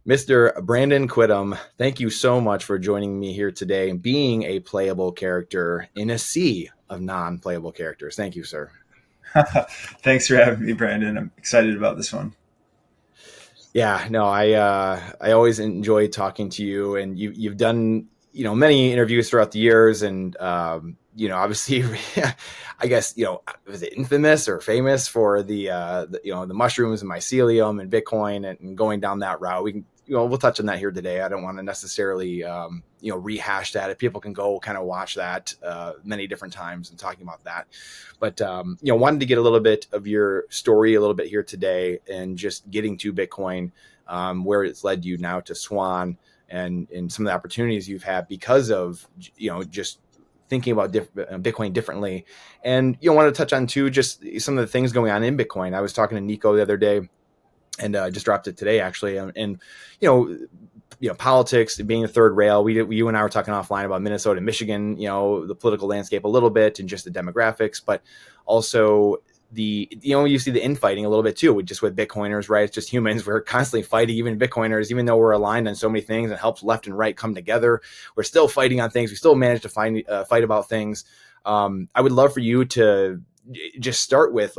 Mr. Brandon Quittem, thank you so much for joining me here today and being a playable character in a sea of non-playable characters. Thank you, sir. Thanks for having me, Brandon. I'm excited about this one. Yeah, no, I always enjoy talking to you, and you've done many interviews throughout the years, and obviously, I guess was it infamous or famous for the mushrooms and mycelium and Bitcoin and going down that route. We can we'll touch on that here today. I don't want to necessarily rehash that. If people can go kind of watch that many different times and talking about that, but wanted to get a little bit of your story a little bit here today and just getting to Bitcoin, where it's led you now to Swan and some of the opportunities you've had because of just thinking about Bitcoin differently. And want to touch on too just some of the things going on in Bitcoin. I was talking to Nico the other day, and just dropped it today actually. And politics being the third rail. You and I were talking offline about Minnesota and Michigan, the political landscape a little bit and just the demographics, but also you see the infighting a little bit too, with Bitcoiners, right? It's just humans. We're constantly fighting, even Bitcoiners, even though we're aligned on so many things and helps left and right come together. We're still fighting on things. We still manage to fight about things. I would love for you to just start with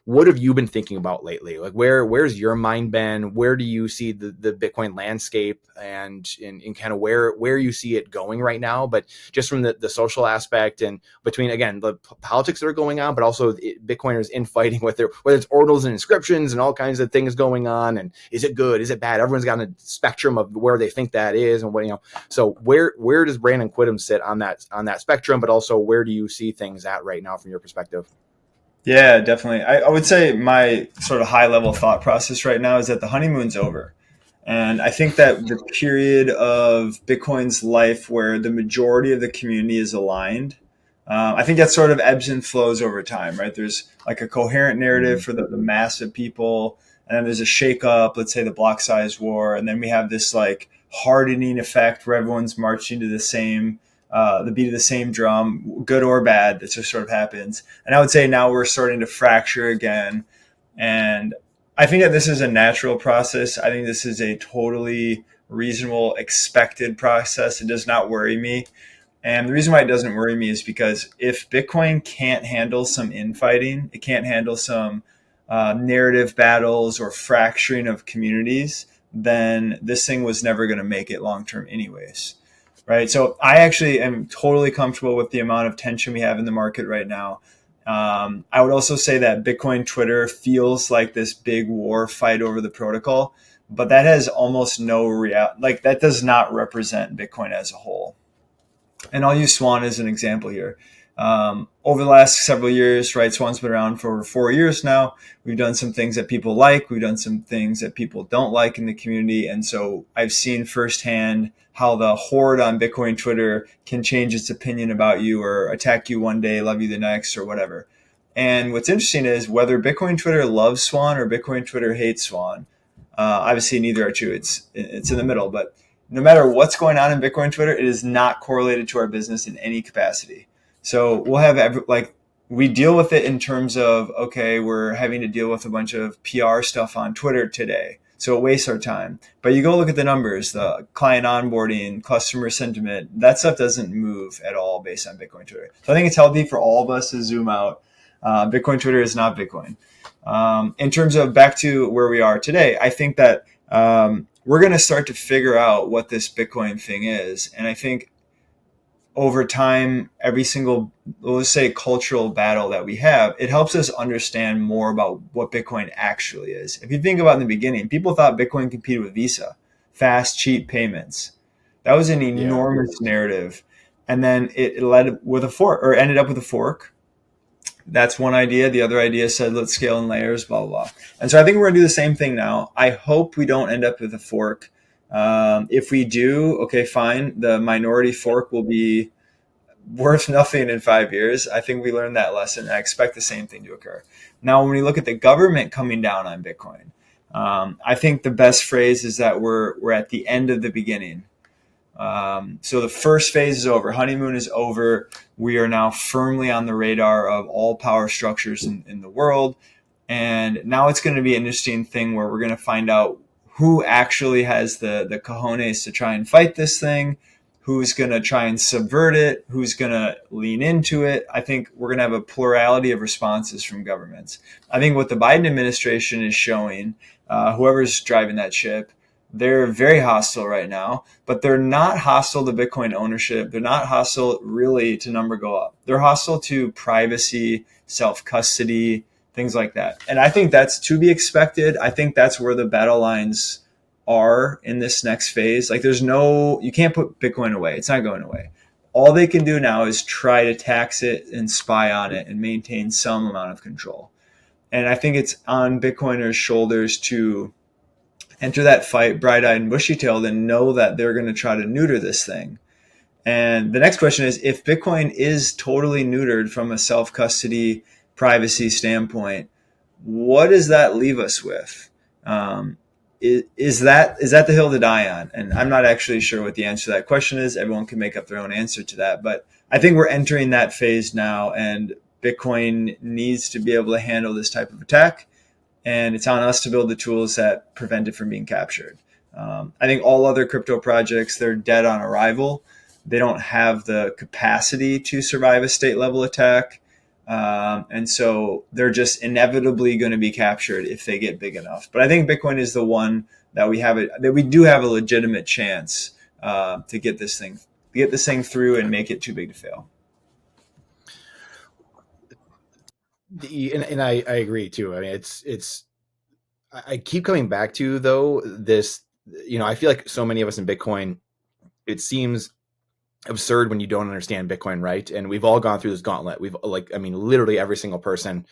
what have you been thinking about lately? Like where's your mind been? Where do you see the Bitcoin landscape and kind of where you see it going right now? But just from the social aspect and between, again, the politics that are going on, but also Bitcoiners infighting with whether it's ordinals and inscriptions and all kinds of things going on. And is it good? Is it bad? Everyone's got a spectrum of where they think that is and what, so where does Brandon Quittem sit on that spectrum? But also where do you see things at right now from your perspective? Yeah, definitely. I would say my sort of high level thought process right now is that the honeymoon's over. And I think that the period of Bitcoin's life where the majority of the community is aligned, I think that sort of ebbs and flows over time, right? There's like a coherent narrative for the mass of people, and then there's a shakeup, let's say the block size war, and then we have this like hardening effect where everyone's marching to the beat of the same drum, good or bad. That just sort of happens. And I would say now we're starting to fracture again. And I think that this is a natural process. I think this is a totally reasonable, expected process. It does not worry me. And the reason why it doesn't worry me is because if Bitcoin can't handle some infighting, it can't handle some narrative battles or fracturing of communities, then this thing was never going to make it long term anyways. Right. So I actually am totally comfortable with the amount of tension we have in the market right now. I would also say that Bitcoin Twitter feels like this big war fight over the protocol, but that has almost no like that does not represent Bitcoin as a whole. And I'll use Swan as an example here. Over the last several years, right, Swan's been around for over 4 years now. We've done some things that people like. We've done some things that people don't like in the community. And so I've seen firsthand how the horde on Bitcoin Twitter can change its opinion about you or attack you one day, love you the next, or whatever. And what's interesting is whether Bitcoin Twitter loves Swan or Bitcoin Twitter hates Swan. Obviously, neither are true. It's in the middle. But no matter what's going on in Bitcoin Twitter, it is not correlated to our business in any capacity. So we'll have we deal with it in terms of, okay, we're having to deal with a bunch of PR stuff on Twitter today. So it wastes our time. But you go look at the numbers, the client onboarding, customer sentiment, that stuff doesn't move at all based on Bitcoin Twitter. So I think it's healthy for all of us to zoom out. Bitcoin Twitter is not Bitcoin. In terms of back to where we are today, I think that we're going to start to figure out what this Bitcoin thing is. And I think over time, every single, let's say, cultural battle that we have, it helps us understand more about what Bitcoin actually is. If you think about in the beginning, people thought Bitcoin competed with Visa, fast, cheap payments. That was an enormous narrative. And then it led with a fork, or ended up with a fork. That's one idea. The other idea said, let's scale in layers, blah, blah, blah. And so I think we're going to do the same thing now. I hope we don't end up with a fork. If we do, okay, fine. The minority fork will be worth nothing in 5 years. I think we learned that lesson. I expect the same thing to occur. Now, when we look at the government coming down on Bitcoin, I think the best phrase is that we're at the end of the beginning. So the first phase is over. Honeymoon is over. We are now firmly on the radar of all power structures in the world. And now it's going to be an interesting thing where we're going to find out who actually has the cojones to try and fight this thing, who's going to try and subvert it, who's going to lean into it. I think we're going to have a plurality of responses from governments. I think what the Biden administration is showing, whoever's driving that ship, they're very hostile right now, but they're not hostile to Bitcoin ownership. They're not hostile really to number go up. They're hostile to privacy, self-custody, things like that. And I think that's to be expected. I think that's where the battle lines are in this next phase. Like you can't put Bitcoin away. It's not going away. All they can do now is try to tax it and spy on it and maintain some amount of control. And I think it's on Bitcoiners' shoulders to enter that fight bright-eyed and bushy-tailed and know that they're going to try to neuter this thing. And the next question is, if Bitcoin is totally neutered from a self-custody privacy standpoint, what does that leave us with? Is that the hill to die on? And I'm not actually sure what the answer to that question is. Everyone can make up their own answer to that. But I think we're entering that phase now, and Bitcoin needs to be able to handle this type of attack. And it's on us to build the tools that prevent it from being captured. I think all other crypto projects, they're dead on arrival. They don't have the capacity to survive a state level attack. And so they're just inevitably going to be captured if they get big enough. But I think Bitcoin is the one that we do have a legitimate chance to get this thing through and make it too big to fail. And I agree too. I mean, I keep coming back to though this, I feel like so many of us in Bitcoin, it seems absurd when you don't understand Bitcoin, right? And we've all gone through this gauntlet. Literally every single person,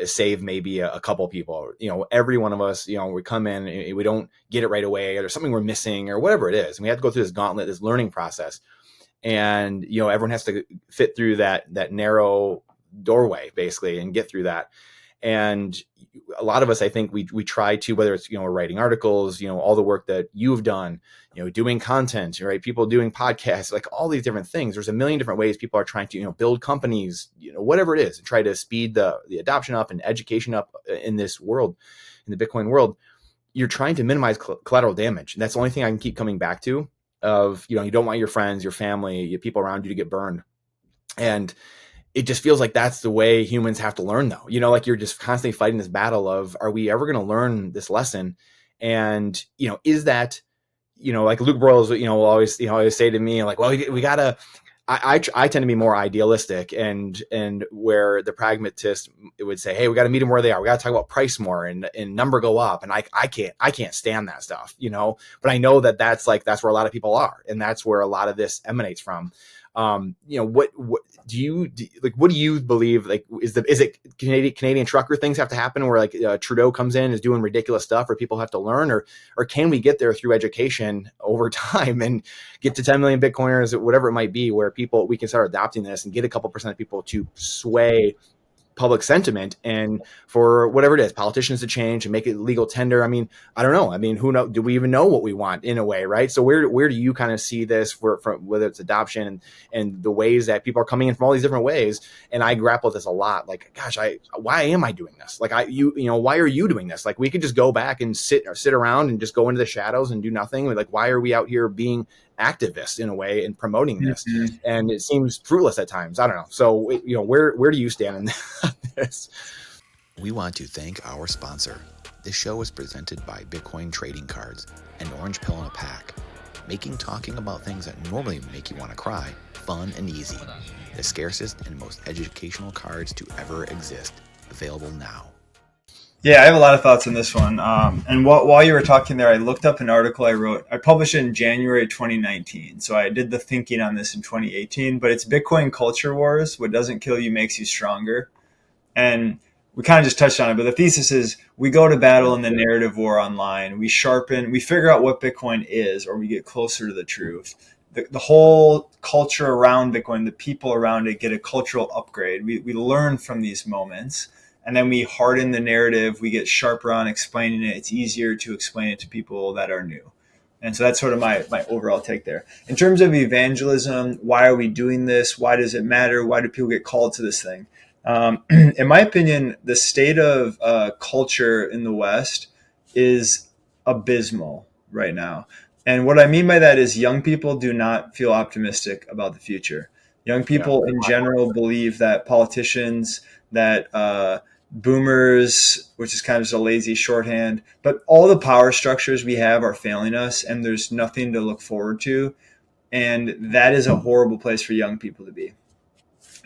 save maybe a couple people, every one of us, we come in and we don't get it right away, or there's something we're missing or whatever it is. And we have to go through this gauntlet, this learning process. And, everyone has to fit through that narrow doorway basically and get through that. And a lot of us, I think we try to, whether it's, we're writing articles, all the work that you've done, doing content, right? People doing podcasts, like all these different things. There's a million different ways people are trying to, build companies, whatever it is, and try to speed the adoption up and education up in this world, in the Bitcoin world. You're trying to minimize collateral damage. And that's the only thing I can keep coming back to of, you don't want your friends, your family, your people around you to get burned. And it just feels like that's the way humans have to learn though. Like you're just constantly fighting this battle of, are we ever going to learn this lesson? And, is that, like Luke Broyles, will always say to me like, well, we gotta, I tend to be more idealistic and where the pragmatist would say, hey, we got to meet them where they are. We got to talk about price more and number go up. And I can't stand that stuff, but I know that's where a lot of people are. And that's where a lot of this emanates from. What do you believe? Like, is it Canadian trucker things have to happen where like Trudeau comes in, is doing ridiculous stuff, or people have to learn, or can we get there through education over time and get to 10 million Bitcoiners, whatever it might be, where we can start adopting this and get a couple percent of people to sway public sentiment, and for whatever it is, politicians to change and make it legal tender. I mean, I don't know. I mean, who knows? Do we even know what we want in a way, right? So where do you kind of see this for whether it's adoption and the ways that people are coming in from all these different ways? And I grapple with this a lot. Like, gosh, why am I doing this? Like, why are you doing this? Like, we could just go back and sit around and just go into the shadows and do nothing. Like, why are we out here being activists in a way and promoting this? Mm-hmm. And it seems fruitless at times. I don't know. So, where do you stand in this? We want to thank our sponsor. This show is presented by Bitcoin Trading Cards, an orange pill in a pack, making talking about things that normally make you want to cry fun and easy. The scarcest and most educational cards to ever exist. Available now. Yeah, I have a lot of thoughts on this one. And while you were talking there, I looked up an article I wrote. I published it in January 2019. So I did the thinking on this in 2018. But it's Bitcoin Culture Wars. What doesn't kill you makes you stronger. And we kind of just touched on it. But the thesis is we go to battle in the narrative war online. We figure out what Bitcoin is, or we get closer to the truth. The whole culture around Bitcoin, the people around it get a cultural upgrade. We learn from these moments. And then we harden the narrative. We get sharper on explaining it. It's easier to explain it to people that are new. And so that's sort of my overall take there. In terms of evangelism, why are we doing this? Why does it matter? Why do people get called to this thing? In my opinion, the state of culture in the West is abysmal right now. And what I mean by that is young people do not feel optimistic about the future. Young Yeah. people in general believe that politicians, that boomers, which is kind of just a lazy shorthand, but all the power structures we have are failing us, and there's nothing to look forward to. And that is a horrible place for young people to be.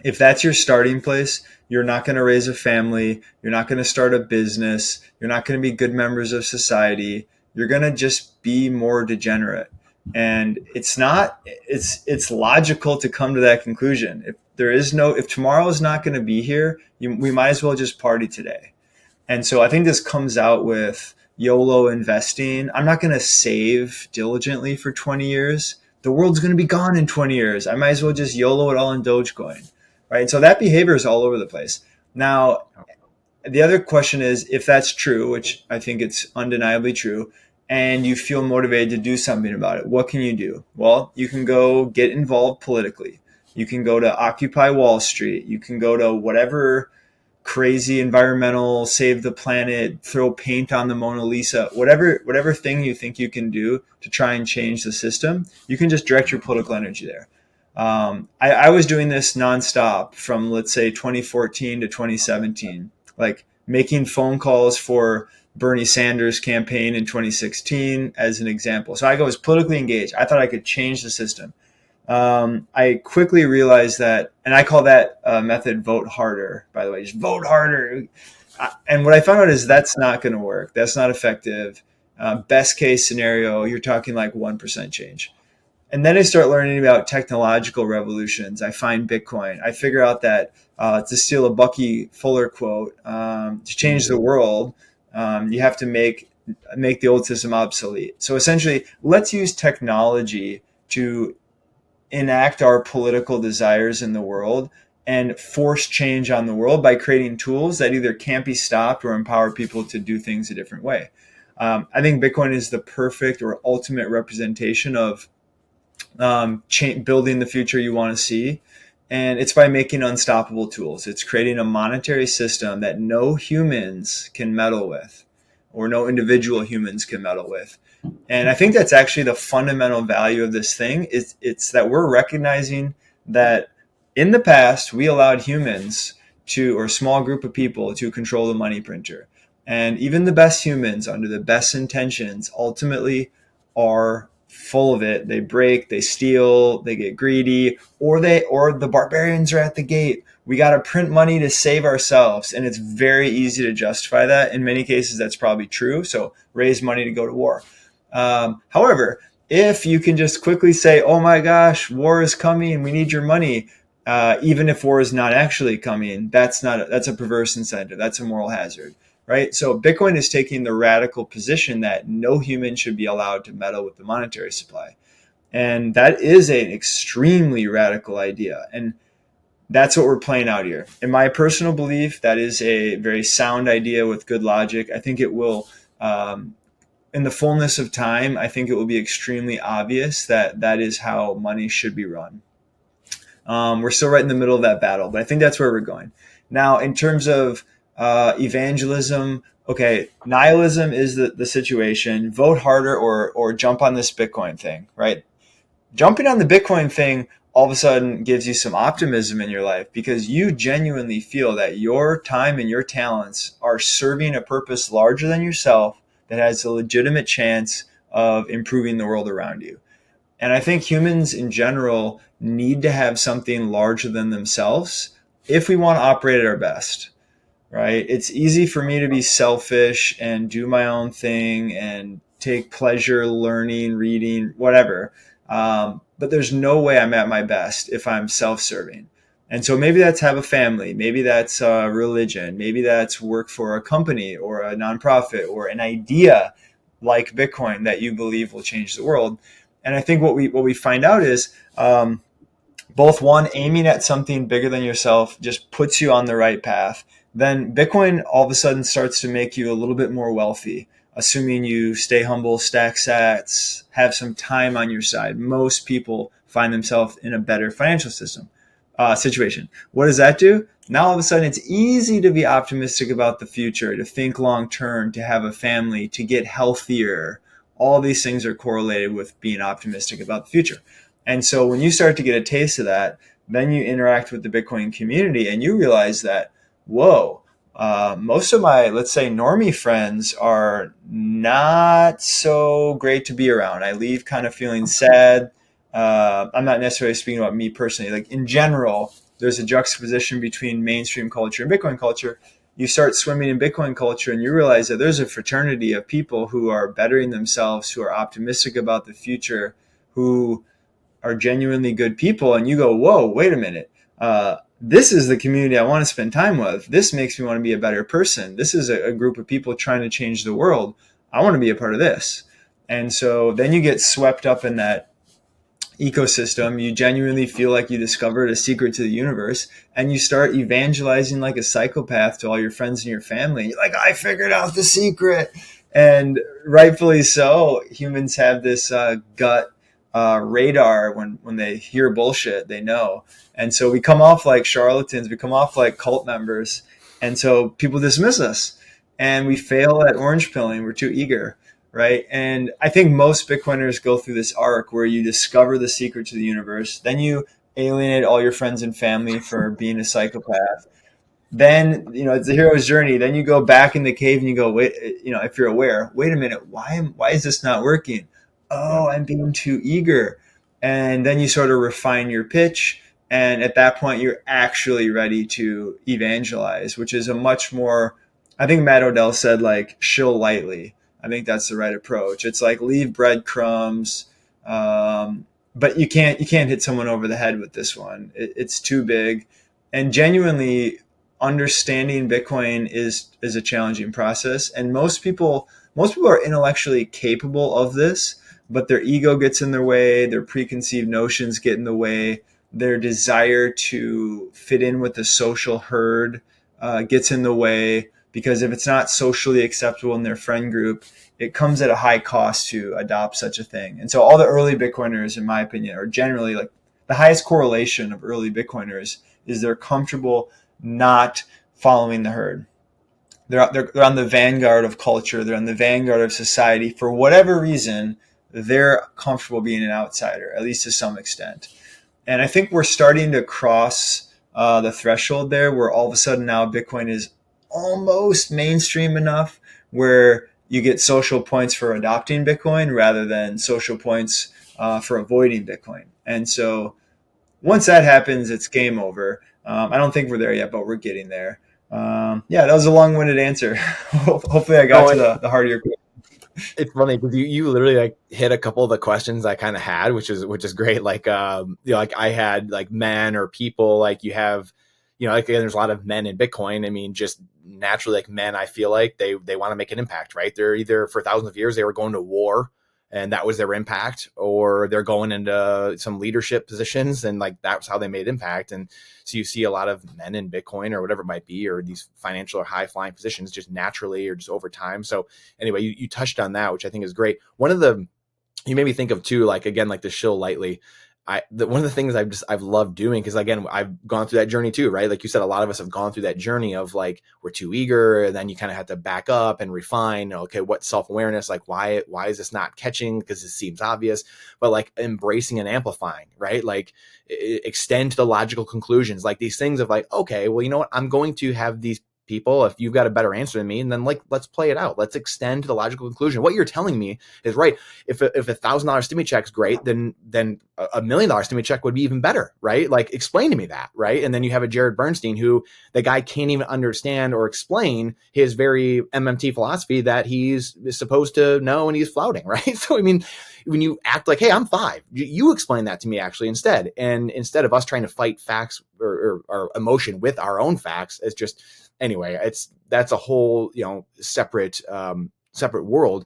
If that's your starting place, you're not going to raise a family. You're not going to start a business. You're not going to be good members of society. You're going to just be more degenerate. And it's logical to come to that conclusion. If tomorrow is not going to be here, we might as well just party today. And so I think this comes out with YOLO investing. I'm not going to save diligently for 20 years. The world's going to be gone in 20 years. I might as well just YOLO it all in Dogecoin. Right. And so that behavior is all over the place. Now, the other question is, if that's true, which I think it's undeniably true, and you feel motivated to do something about it, what can you do? Well, you can go get involved politically. You can go to Occupy Wall Street. You can go to whatever crazy environmental, save the planet, throw paint on the Mona Lisa, whatever thing you think you can do to try and change the system, you can just direct your political energy there. I was doing this nonstop from, let's say, 2014 to 2017, like making phone calls for Bernie Sanders' campaign in 2016 as an example. So I was politically engaged. I thought I could change the system. I quickly realized that, and I call that method vote harder, by the way, just vote harder. And what I found out is that's not going to work. That's not effective. Best case scenario, you're talking like 1% change. And then I start learning about technological revolutions. I find Bitcoin. I figure out that, to steal a Bucky Fuller quote, to change the world, you have to make the old system obsolete. So essentially, let's use technology to enact our political desires in the world and force change on the world by creating tools that either can't be stopped or empower people to do things a different way. I think Bitcoin is the perfect or ultimate representation of building the future you want to see. And it's by making unstoppable tools. It's creating a monetary system that no humans can meddle with, or no individual humans can meddle with. And I think that's actually the fundamental value of this thing. It's that we're recognizing that in the past, we allowed humans or a small group of people to control the money printer. And even the best humans, under the best intentions, ultimately are full of it. They break, they steal, they get greedy, or the barbarians are at the gate. We got to print money to save ourselves. And it's very easy to justify that. In many cases, that's probably true. So raise money to go to war. However, if you can just quickly say, oh my gosh, war is coming and we need your money, even if war is not actually coming, that's a perverse incentive. That's a moral hazard. Right? So Bitcoin is taking the radical position that no human should be allowed to meddle with the monetary supply. And that is an extremely radical idea. And that's what we're playing out here. In my personal belief, that is a very sound idea with good logic. I think it will, in the fullness of time, I think it will be extremely obvious that that is how money should be run. We're still right in the middle of that battle, but I think that's where we're going. Now, in terms of evangelism, okay, nihilism is the situation. Vote harder or jump on this Bitcoin thing, right? Jumping on the Bitcoin thing all of a sudden gives you some optimism in your life because you genuinely feel that your time and your talents are serving a purpose larger than yourself that has a legitimate chance of improving the world around you. And I think humans in general need to have something larger than themselves if we want to operate at our best. Right? It's easy for me to be selfish and do my own thing and take pleasure learning, reading, whatever. But there's no way I'm at my best if I'm self-serving. And so maybe that's have a family. Maybe that's religion. Maybe that's work for a company or a nonprofit or an idea like Bitcoin that you believe will change the world. And I think what we find out is both one, aiming at something bigger than yourself just puts you on the right path. Then Bitcoin all of a sudden starts to make you a little bit more wealthy, assuming you stay humble, stack sats, have some time on your side. Most people find themselves in a better financial system. situation. What does that do? Now all of a sudden it's easy to be optimistic about the future, to think long term, to have a family, to get healthier. All these things are correlated with being optimistic about the future. And so when you start to get a taste of that, then you interact with the Bitcoin community and you realize that, whoa, most of my, let's say, normie friends are not so great to be around. I leave kind of feeling sad. I'm not necessarily speaking about me personally. Like in general, there's a juxtaposition between mainstream culture and Bitcoin culture. You start swimming in Bitcoin culture and you realize that there's a fraternity of people who are bettering themselves, who are optimistic about the future, who are genuinely good people. And you go, whoa, wait a minute. This is the community I want to spend time with. This makes me want to be a better person. This is a group of people trying to change the world. I want to be a part of this. And so then you get swept up in that ecosystem. You genuinely feel like you discovered a secret to the universe, and you start evangelizing like a psychopath to all your friends and your family. You're like, I figured out the secret. And rightfully so, humans have this gut radar. When they hear bullshit, they know. And so we come off like charlatans, we come off like cult members. And so people dismiss us and we fail at orange pilling. We're too eager. Right. And I think most Bitcoiners go through this arc where you discover the secret to the universe. Then you alienate all your friends and family for being a psychopath. Then, it's a hero's journey. Then you go back in the cave and you go, wait, if you're aware, wait a minute, why is this not working? Oh, I'm being too eager. And then you sort of refine your pitch. And at that point, you're actually ready to evangelize, which is a much more, I think Matt Odell said, like, shill lightly. I think that's the right approach. It's like leave breadcrumbs, but you can't hit someone over the head with this one. It's too big, and genuinely understanding Bitcoin is a challenging process. And most people are intellectually capable of this, but their ego gets in their way, their preconceived notions get in the way, their desire to fit in with the social herd gets in the way. Because if it's not socially acceptable in their friend group, it comes at a high cost to adopt such a thing. And so all the early Bitcoiners, in my opinion, are generally like the highest correlation of early Bitcoiners is they're comfortable not following the herd. They're on the vanguard of culture. They're on the vanguard of society. For whatever reason, they're comfortable being an outsider, at least to some extent. And I think we're starting to cross the threshold there where all of a sudden now Bitcoin is almost mainstream enough where you get social points for adopting Bitcoin rather than social points for avoiding Bitcoin. And so once that happens, it's game over. I don't think we're there yet, but we're getting there. That was a long-winded answer. Hopefully I got to the heart of your question. It's funny because you literally like hit a couple of the questions I kind of had, which is great. Like, like I had like men or people, like you have, like again, there's a lot of men in Bitcoin. I mean, just naturally, like men, I feel like they want to make an impact, right? They're either for thousands of years they were going to war and that was their impact, or they're going into some leadership positions and like that's how they made impact. And so you see a lot of men in Bitcoin or whatever it might be, or these financial or high flying positions just naturally or just over time. So anyway, you touched on that, which I think is great. You made me think of too, like again, like the shill lightly. One of the things I've loved doing, because again, I've gone through that journey too, right? Like you said, a lot of us have gone through that journey of like, we're too eager. And then you kind of have to back up and refine, okay, what self-awareness, like why is this not catching? Because it seems obvious, but like embracing and amplifying, right? Like extend to the logical conclusions, like these things of like, okay, well, you know what? I'm going to have these people, if you've got a better answer than me, and then like let's play it out, let's extend to the logical conclusion. What you're telling me is right. If $1,000 stimmy check's great, then $1 million stimmy check would be even better, right? Like explain to me that, right? And then you have a Jared Bernstein who the guy can't even understand or explain his very MMT philosophy that he's supposed to know and he's flouting, right? So I mean, when you act like, hey, I'm 5, you explain that to me actually instead, and instead of us trying to fight facts or emotion with our own facts, it's just anyway, that's a whole separate world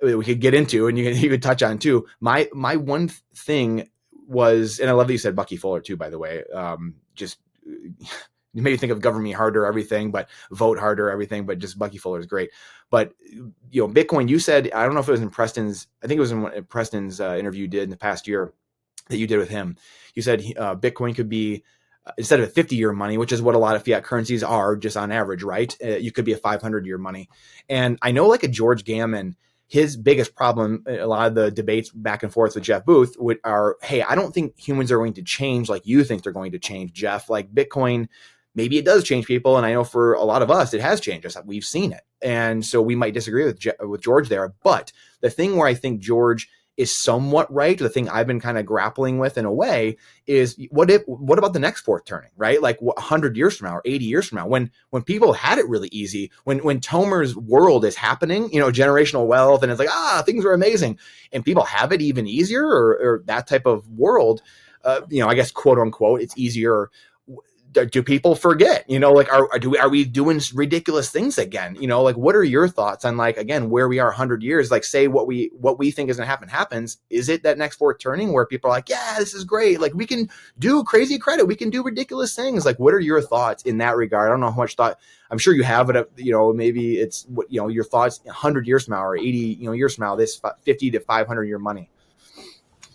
we could get into, and you could touch on too. My one thing was, and I love that you said Bucky Fuller too, by the way. Just you made me think of govern me harder, everything, but vote harder, everything, but just Bucky Fuller is great. But Bitcoin, you said, I don't know if it was in Preston's, I think it was in Preston's interview you did in the past year that you did with him. You said Bitcoin could be instead of a 50-year money, which is what a lot of fiat currencies are just on average, right? You could be a 500-year money. And I know like a George Gammon, his biggest problem, a lot of the debates back and forth with Jeff Booth are, hey, I don't think humans are going to change like you think they're going to change, Jeff. Like Bitcoin, maybe it does change people. And I know for a lot of us, it has changed us. We've seen it. And so we might disagree with George there. But the thing where I think George is somewhat right, the thing I've been kind of grappling with in a way is what about the next fourth turning, right? Like 100 years from now or 80 years from now, when people had it really easy, when Tomer's world is happening, generational wealth, and it's like, things are amazing, and people have it even easier, or that type of world, I guess, quote unquote, it's easier. Do people forget, are we doing ridiculous things again? What are your thoughts on, like, again, where we are 100 years, like, say what we think is going to happen happens. Is it that next fourth turning where people are like, yeah, this is great. Like, we can do crazy credit. We can do ridiculous things. Like, what are your thoughts in that regard? I don't know how much thought, I'm sure you have it, maybe it's what, your thoughts 100 years from now or 80, years from now, this 50 to 500 year money.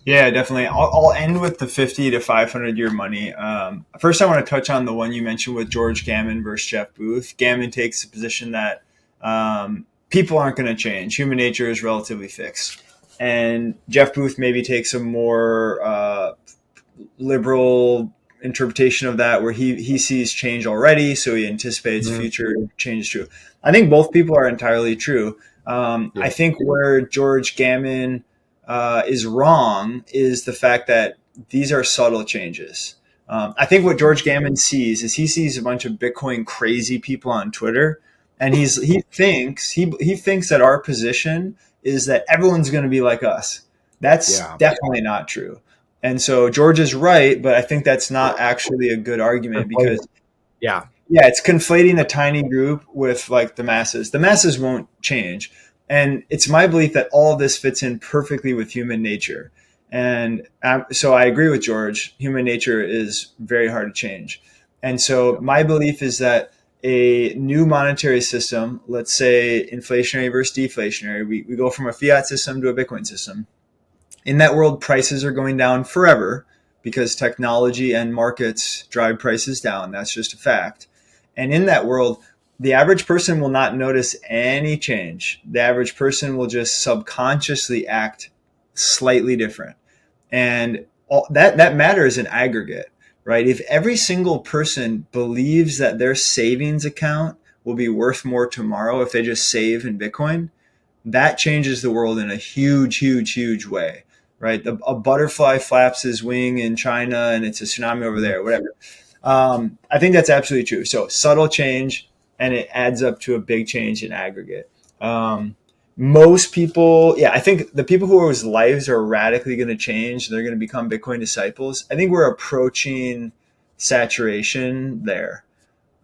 Yeah, definitely. I'll end with the 50 to 500 year money. First, I want to touch on the one you mentioned with George Gammon versus Jeff Booth. Gammon takes the position that people aren't going to change. Human nature is relatively fixed. And Jeff Booth maybe takes a more liberal interpretation of that, where he sees change already, so he anticipates future change true. I think both people are entirely true. I think where George Gammon is wrong is the fact that these are subtle changes. I think what George Gammon sees is he sees a bunch of Bitcoin crazy people on Twitter, and he thinks that our position is that everyone's going to be like us. That's definitely not true. And so George is right, but I think that's not actually a good argument, because it's conflating a tiny group with like the masses. The masses won't change. And it's my belief that all of this fits in perfectly with human nature. And so I agree with George. Human nature is very hard to change. And so my belief is that a new monetary system, let's say inflationary versus deflationary, we go from a fiat system to a Bitcoin system. In that world, prices are going down forever because technology and markets drive prices down. That's just a fact. And in that world, the average person will not notice any change. The average person will just subconsciously act slightly different. And that matters in aggregate, right? If every single person believes that their savings account will be worth more tomorrow if they just save in Bitcoin, that changes the world in a huge, huge, huge way, right? A butterfly flaps his wing in China and it's a tsunami over there, whatever. I think that's absolutely true. So subtle change, and it adds up to a big change in aggregate. Most people, I think the people whose lives are radically going to change, they're going to become Bitcoin disciples. I think we're approaching saturation there.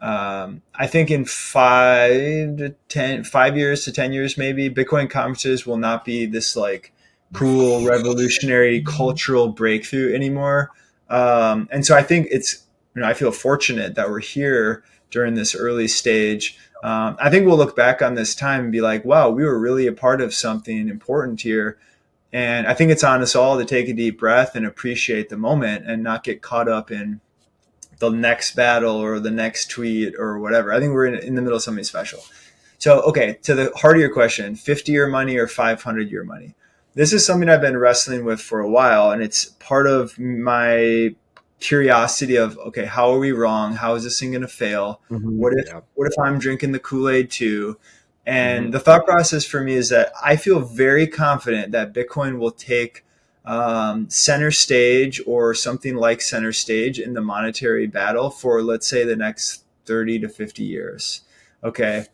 I think in 5 years to 10 years, maybe, Bitcoin conferences will not be this like cool, revolutionary cultural breakthrough anymore. And so I think it's, I feel fortunate that we're here during this early stage. I think we'll look back on this time and be like, wow, we were really a part of something important here. And I think it's on us all to take a deep breath and appreciate the moment and not get caught up in the next battle or the next tweet or whatever. I think we're in the middle of something special. So, okay, to the heart of your question, 50-year money or 500-year money. This is something I've been wrestling with for a while, and it's part of my curiosity of, okay, how are we wrong? How is this thing going to fail? What if I'm drinking the Kool-Aid too? And the thought process for me is that I feel very confident that Bitcoin will take center stage or something like center stage in the monetary battle for, let's say, the next 30 to 50 years. Okay.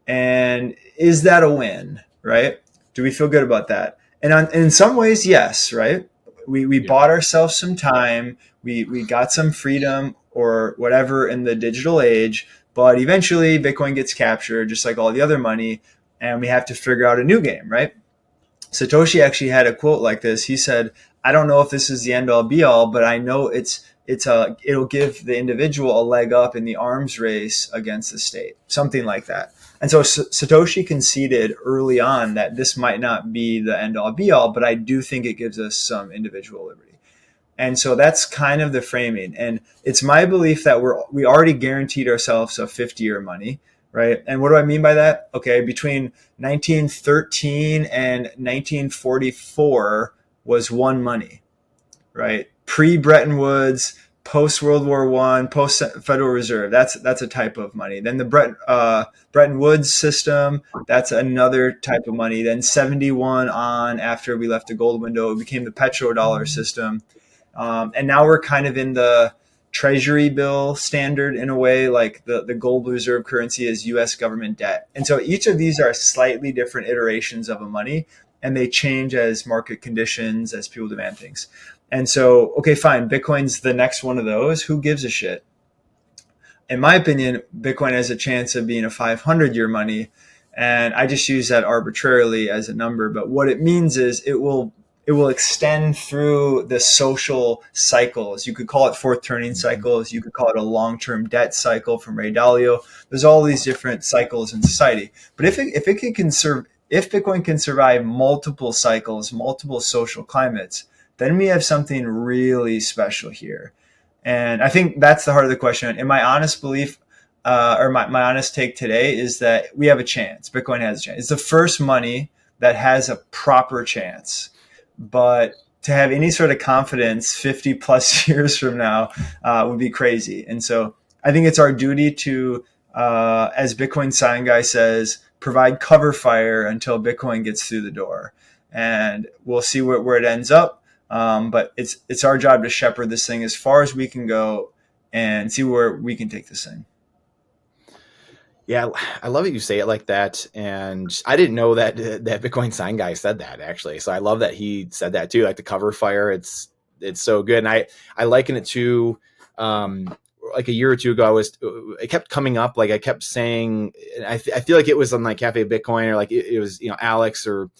And is that a win, right? Do we feel good about that? And in some ways, yes, right? We bought ourselves some time. We got some freedom or whatever in the digital age, but eventually Bitcoin gets captured just like all the other money, and we have to figure out a new game, right? Satoshi actually had a quote like this. He said, I don't know if this is the end all be all, but I know it'll give the individual a leg up in the arms race against the state, something like that. And so Satoshi conceded early on that this might not be the end all be all, but I do think it gives us some individual liberty. And so that's kind of the framing. And it's my belief that we already guaranteed ourselves a 50-year money, right? And what do I mean by that? Okay, between 1913 and 1944 was one money, right? Pre-Bretton Woods, post World War I, post Federal Reserve. That's a type of money. Then the Bretton Woods system, that's another type of money. Then 71 on, after we left the gold window, it became the petrodollar system. And now we're kind of in the treasury bill standard in a way, like the gold reserve currency is US government debt. And so each of these are slightly different iterations of a money, and they change as market conditions, as people demand things. And so, okay, fine, Bitcoin's the next one of those. Who gives a shit? In my opinion, Bitcoin has a chance of being a 500-year money. And I just use that arbitrarily as a number. But what it means is it will extend through the social cycles. You could call it fourth turning cycles. You could call it a long-term debt cycle from Ray Dalio. There's all these different cycles in society. But if Bitcoin can survive multiple cycles, multiple social climates, then we have something really special here. And I think that's the heart of the question. And my honest belief, or my honest take today, is that we have a chance. Bitcoin has a chance. It's the first money that has a proper chance. But to have any sort of confidence 50 plus years from now would be crazy. And so I think it's our duty to, as Bitcoin sign guy says, provide cover fire until Bitcoin gets through the door. And we'll see where it ends up. But it's our job to shepherd this thing as far as we can go and see where we can take this thing. Yeah, I love it you say it like that. And I didn't know that Bitcoin sign guy said that, actually. So I love that he said that too, like the cover fire. It's so good. And I liken it to like a year or two ago, it kept coming up. Like I kept saying, I feel like it was on like Cafe Bitcoin, or like it was, Alex or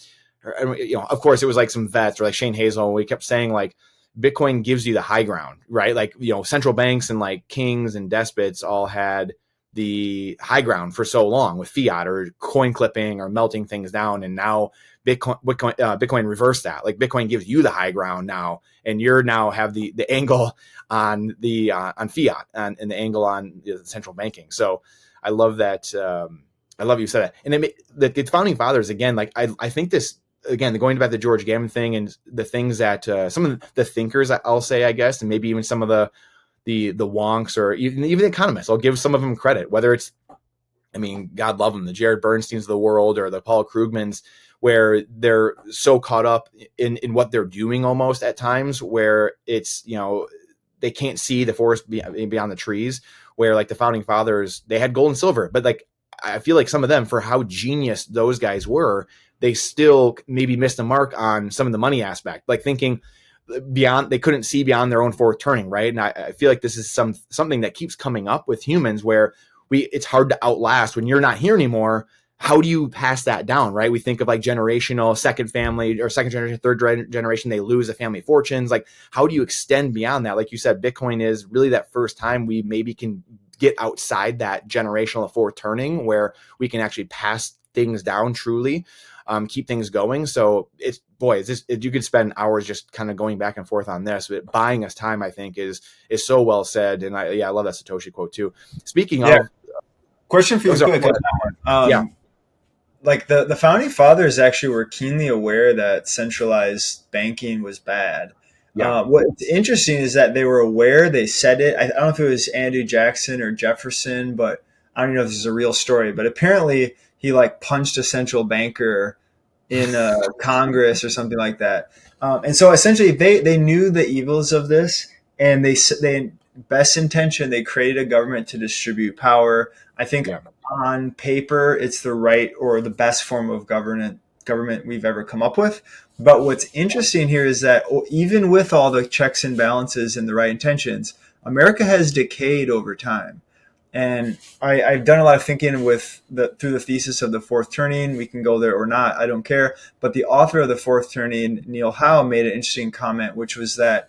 of course it was like some vets or like Shane Hazel. We kept saying like Bitcoin gives you the high ground, right? Like, central banks and like kings and despots all had the high ground for so long with fiat or coin clipping or melting things down. And now Bitcoin reversed that. Like Bitcoin gives you the high ground now, and you're now have the angle on the on fiat and the angle on central banking. So I love that. I love you said that. And the founding fathers, again, like I think this, again, going back to the George Gammon thing and the things that some of the thinkers, I'll say, I guess, and maybe even some of the wonks or even the economists, I'll give some of them credit, whether it's, God love them, the Jared Bernsteins of the world or the Paul Krugmans, where they're so caught up in what they're doing almost at times where it's, they can't see the forest beyond the trees, where like the founding fathers, they had gold and silver, but like, I feel like some of them, for how genius those guys were, they still maybe missed the mark on some of the money aspect, like thinking beyond, they couldn't see beyond their own fourth turning. Right. And I feel like this is something that keeps coming up with humans, where it's hard to outlast when you're not here anymore. How do you pass that down? Right. We think of like generational, second family or second generation, third generation, they lose the family fortunes. Like, how do you extend beyond that? Like you said, Bitcoin is really that first time we maybe can get outside that generational fourth turning, where we can actually pass things down truly, keep things going. So you could spend hours just kind of going back and forth on this, but buying us time, I think is so well said. And I love that Satoshi quote too. Speaking of, question for you quick. Like the founding fathers actually were keenly aware that centralized banking was bad. Yeah. What's interesting is that they were aware, they said it. I don't know if it was Andrew Jackson or Jefferson, but I don't know if this is a real story, but apparently he like punched a central banker in Congress or something like that. And so essentially they knew the evils of this, and they best intention, they created a government to distribute power. I think on paper, it's the right or the best form of government we've ever come up with. But what's interesting here is that even with all the checks and balances and the right intentions, America has decayed over time. And I've done a lot of thinking through the thesis of the fourth turning. We can go there or not, I don't care. But the author of the fourth turning, Neil Howe, made an interesting comment, which was that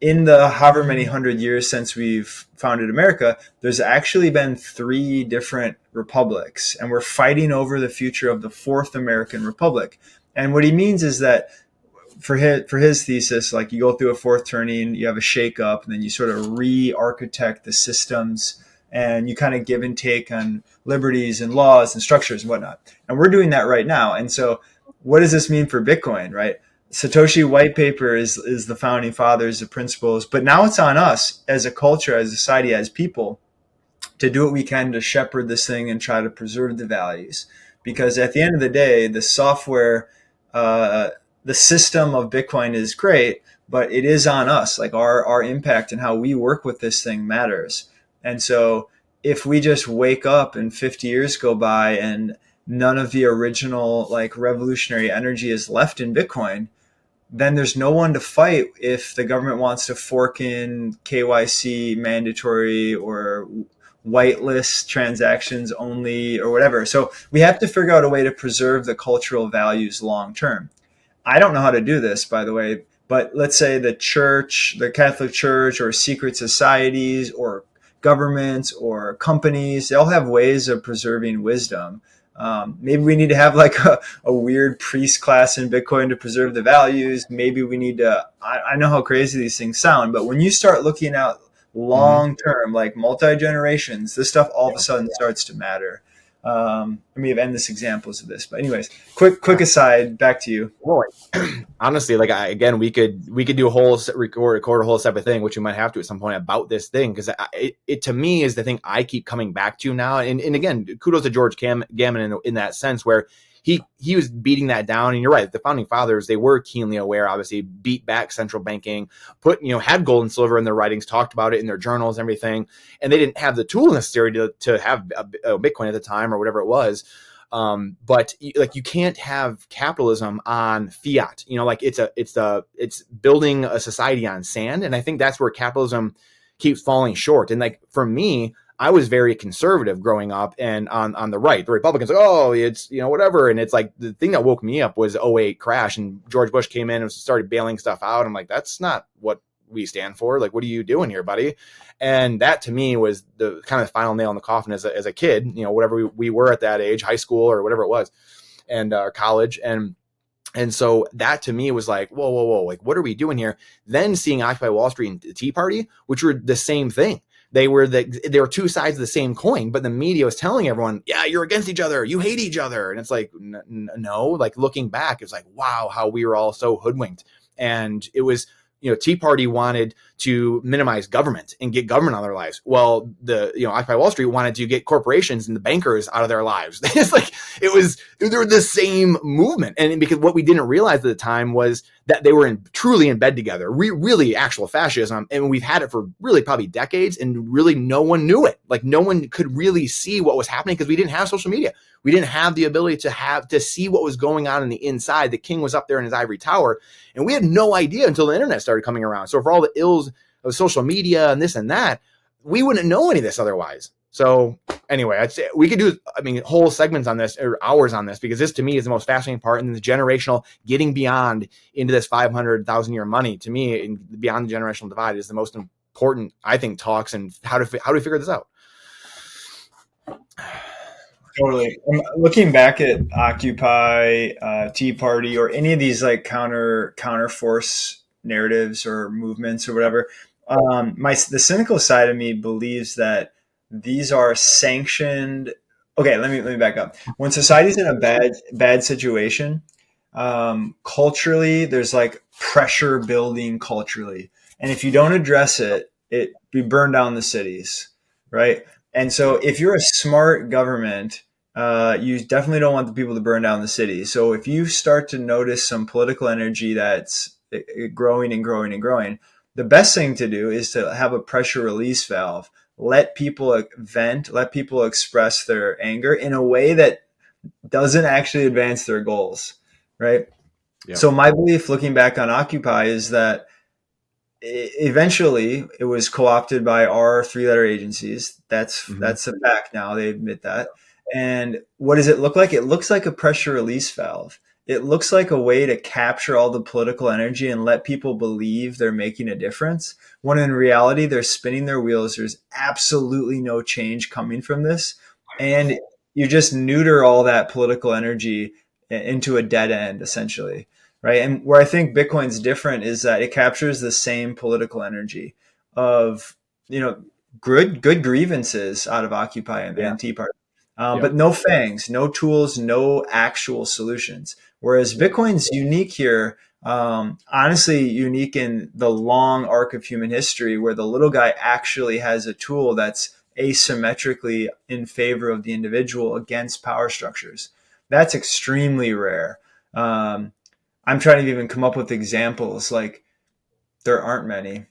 in the however many hundred years since we've founded America, there's actually been 3 different republics, and we're fighting over the future of the fourth American republic. And what he means is that for his thesis, like you go through a fourth turning, you have a shake up, and then you sort of re-architect the systems, and you kind of give and take on liberties and laws and structures and whatnot. And we're doing that right now. And so what does this mean for Bitcoin, right? Satoshi white paper is the founding fathers, the principles, but now it's on us as a culture, as a society, as people, to do what we can to shepherd this thing and try to preserve the values. Because at the end of the day, the software, the system of Bitcoin is great, but it is on us. Like our impact and how we work with this thing matters. And so if we just wake up and 50 years go by and none of the original like revolutionary energy is left in Bitcoin, then there's no one to fight if the government wants to fork in KYC mandatory or whitelist transactions only or whatever. So we have to figure out a way to preserve the cultural values long term. I don't know how to do this, by the way, but let's say the church, the Catholic Church, or secret societies or governments or companies, they all have ways of preserving wisdom. Maybe we need to have like a weird priest class in Bitcoin to preserve the values. Maybe we need to, I know how crazy these things sound, but when you start looking at long term, like multi-generations, this stuff all of a sudden starts to matter. I may have endless examples of this, but anyways, quick aside, back to you. Well, honestly, like again, we could do a whole record a whole separate thing, which we might have to at some point about this thing, because it to me is the thing I keep coming back to now. And again, kudos to George Gammon in that sense, where he was beating that down. And you're right, the founding fathers, they were keenly aware, obviously, beat back central banking, had gold and silver in their writings, talked about it in their journals, and everything. And they didn't have the tool necessary to have a Bitcoin at the time or whatever it was. But like, you can't have capitalism on fiat, like it's building a society on sand. And I think that's where capitalism keeps falling short. And like, for me, I was very conservative growing up, and on the right, the Republicans, like, oh, it's, whatever. And it's like, the thing that woke me up was 2008 crash, and George Bush came in and started bailing stuff out. I'm like, that's not what we stand for. Like, what are you doing here, buddy? And that to me was the kind of final nail in the coffin as a kid, whatever we were at that age, high school or whatever it was, and college. And so that to me was like, whoa, like, what are we doing here? Then seeing Occupy Wall Street and the Tea Party, which were the same thing. They were two sides of the same coin, but the media was telling everyone, yeah, you're against each other, you hate each other. And it's like, no, like, looking back, it's like, wow, how we were all so hoodwinked. And it was, Tea Party wanted to minimize government and get government out of their lives. Well, Occupy Wall Street wanted to get corporations and the bankers out of their lives. It's like, they were the same movement. And because what we didn't realize at the time was that they were truly in bed together, really actual fascism. And we've had it for really probably decades, and really no one knew it. Like, no one could really see what was happening because we didn't have social media. We didn't have the ability to see what was going on the inside. The king was up there in his ivory tower, and we had no idea until the internet started coming around. So for all the ills of social media and this and that, we wouldn't know any of this otherwise. So anyway, I'd say we could do, whole segments on this, or hours on this, because this to me is the most fascinating part. And the generational, getting beyond into this 500,000 year money, to me, and beyond the generational divide, is the most important, I think, talks, and how do we figure this out? Totally. Looking back at Occupy, Tea Party, or any of these like counter force narratives or movements or whatever, the cynical side of me believes that these are sanctioned. Okay, let me back up. When society's in a bad situation, culturally, there's like pressure building culturally, and if you don't address it, we burn down the cities, right? And so if you're a smart government, you definitely don't want the people to burn down the city. So if you start to notice some political energy that's growing and growing and growing, the best thing to do is to have a pressure release valve. Let people vent, let people express their anger in a way that doesn't actually advance their goals, right? Yeah. So my belief, looking back on Occupy, is that eventually it was co-opted by our three-letter agencies. That's a fact now. They admit that. And what does it look like? It looks like a pressure release valve. It looks like a way to capture all the political energy and let people believe they're making a difference, when in reality, they're spinning their wheels. There's absolutely no change coming from this. And you just neuter all that political energy into a dead end, essentially. right? And where I think Bitcoin's different is that it captures the same political energy of, good grievances out of Occupy Yeah. and Tea Party, Yep. but no fangs, no tools, no actual solutions. Whereas Yep. Bitcoin's unique here, honestly, unique in the long arc of human history, where the little guy actually has a tool that's asymmetrically in favor of the individual against power structures. That's extremely rare. Um, I'm trying to even come up with examples. Like, there aren't many.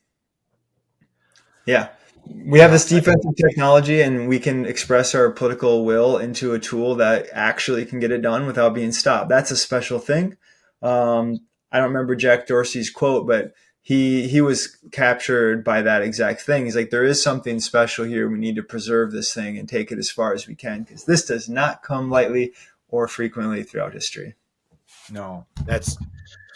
Yeah. We have Yeah. this defensive technology, and we can express our political will into a tool that actually can get it done without being stopped. That's a special thing. I don't remember Jack Dorsey's quote, but he was captured by that exact thing. He's like, there is something special here. We need to preserve this thing and take it as far as we can, because this does not come lightly or frequently throughout history. No, that's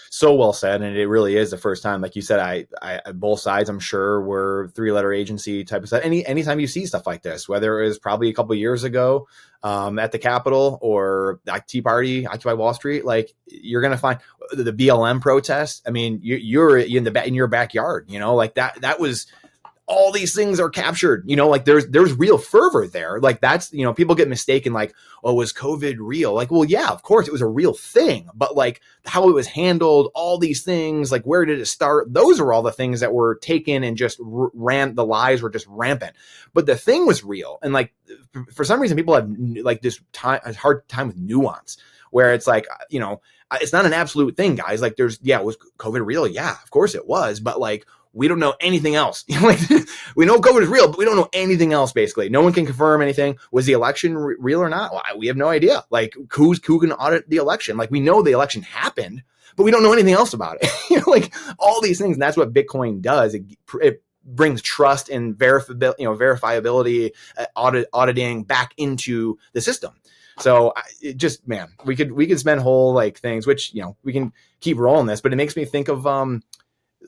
so well said, and it really is the first time, like you said. I both sides, I'm sure, were three-letter agency type of stuff. Anytime you see stuff like this, whether it was probably a couple of years ago at the Capitol or like Tea Party, Occupy Wall Street, like you're gonna find the BLM protest. I mean, you're in your backyard, like that. That was all these things are captured, like there's real fervor there. Like that's, people get mistaken, like, oh, was COVID real? Like, well, yeah, of course it was a real thing, but like how it was handled, all these things, like where did it start? Those are all the things that were taken and just the lies were just rampant. But the thing was real. And like, for some reason, people have like this a hard time with nuance, where it's like, it's not an absolute thing, guys. Like was COVID real? Yeah, of course it was. But like, we don't know anything else. Like, we know COVID is real, but we don't know anything else, basically. No one can confirm anything. Was the election real or not? Well, we have no idea. Like, who can audit the election? Like, we know the election happened, but we don't know anything else about it. Like, all these things. And that's what Bitcoin does. It brings trust and verifiability, auditing back into the system. So man, we could spend whole like things, which, we can keep rolling this, but it makes me think of,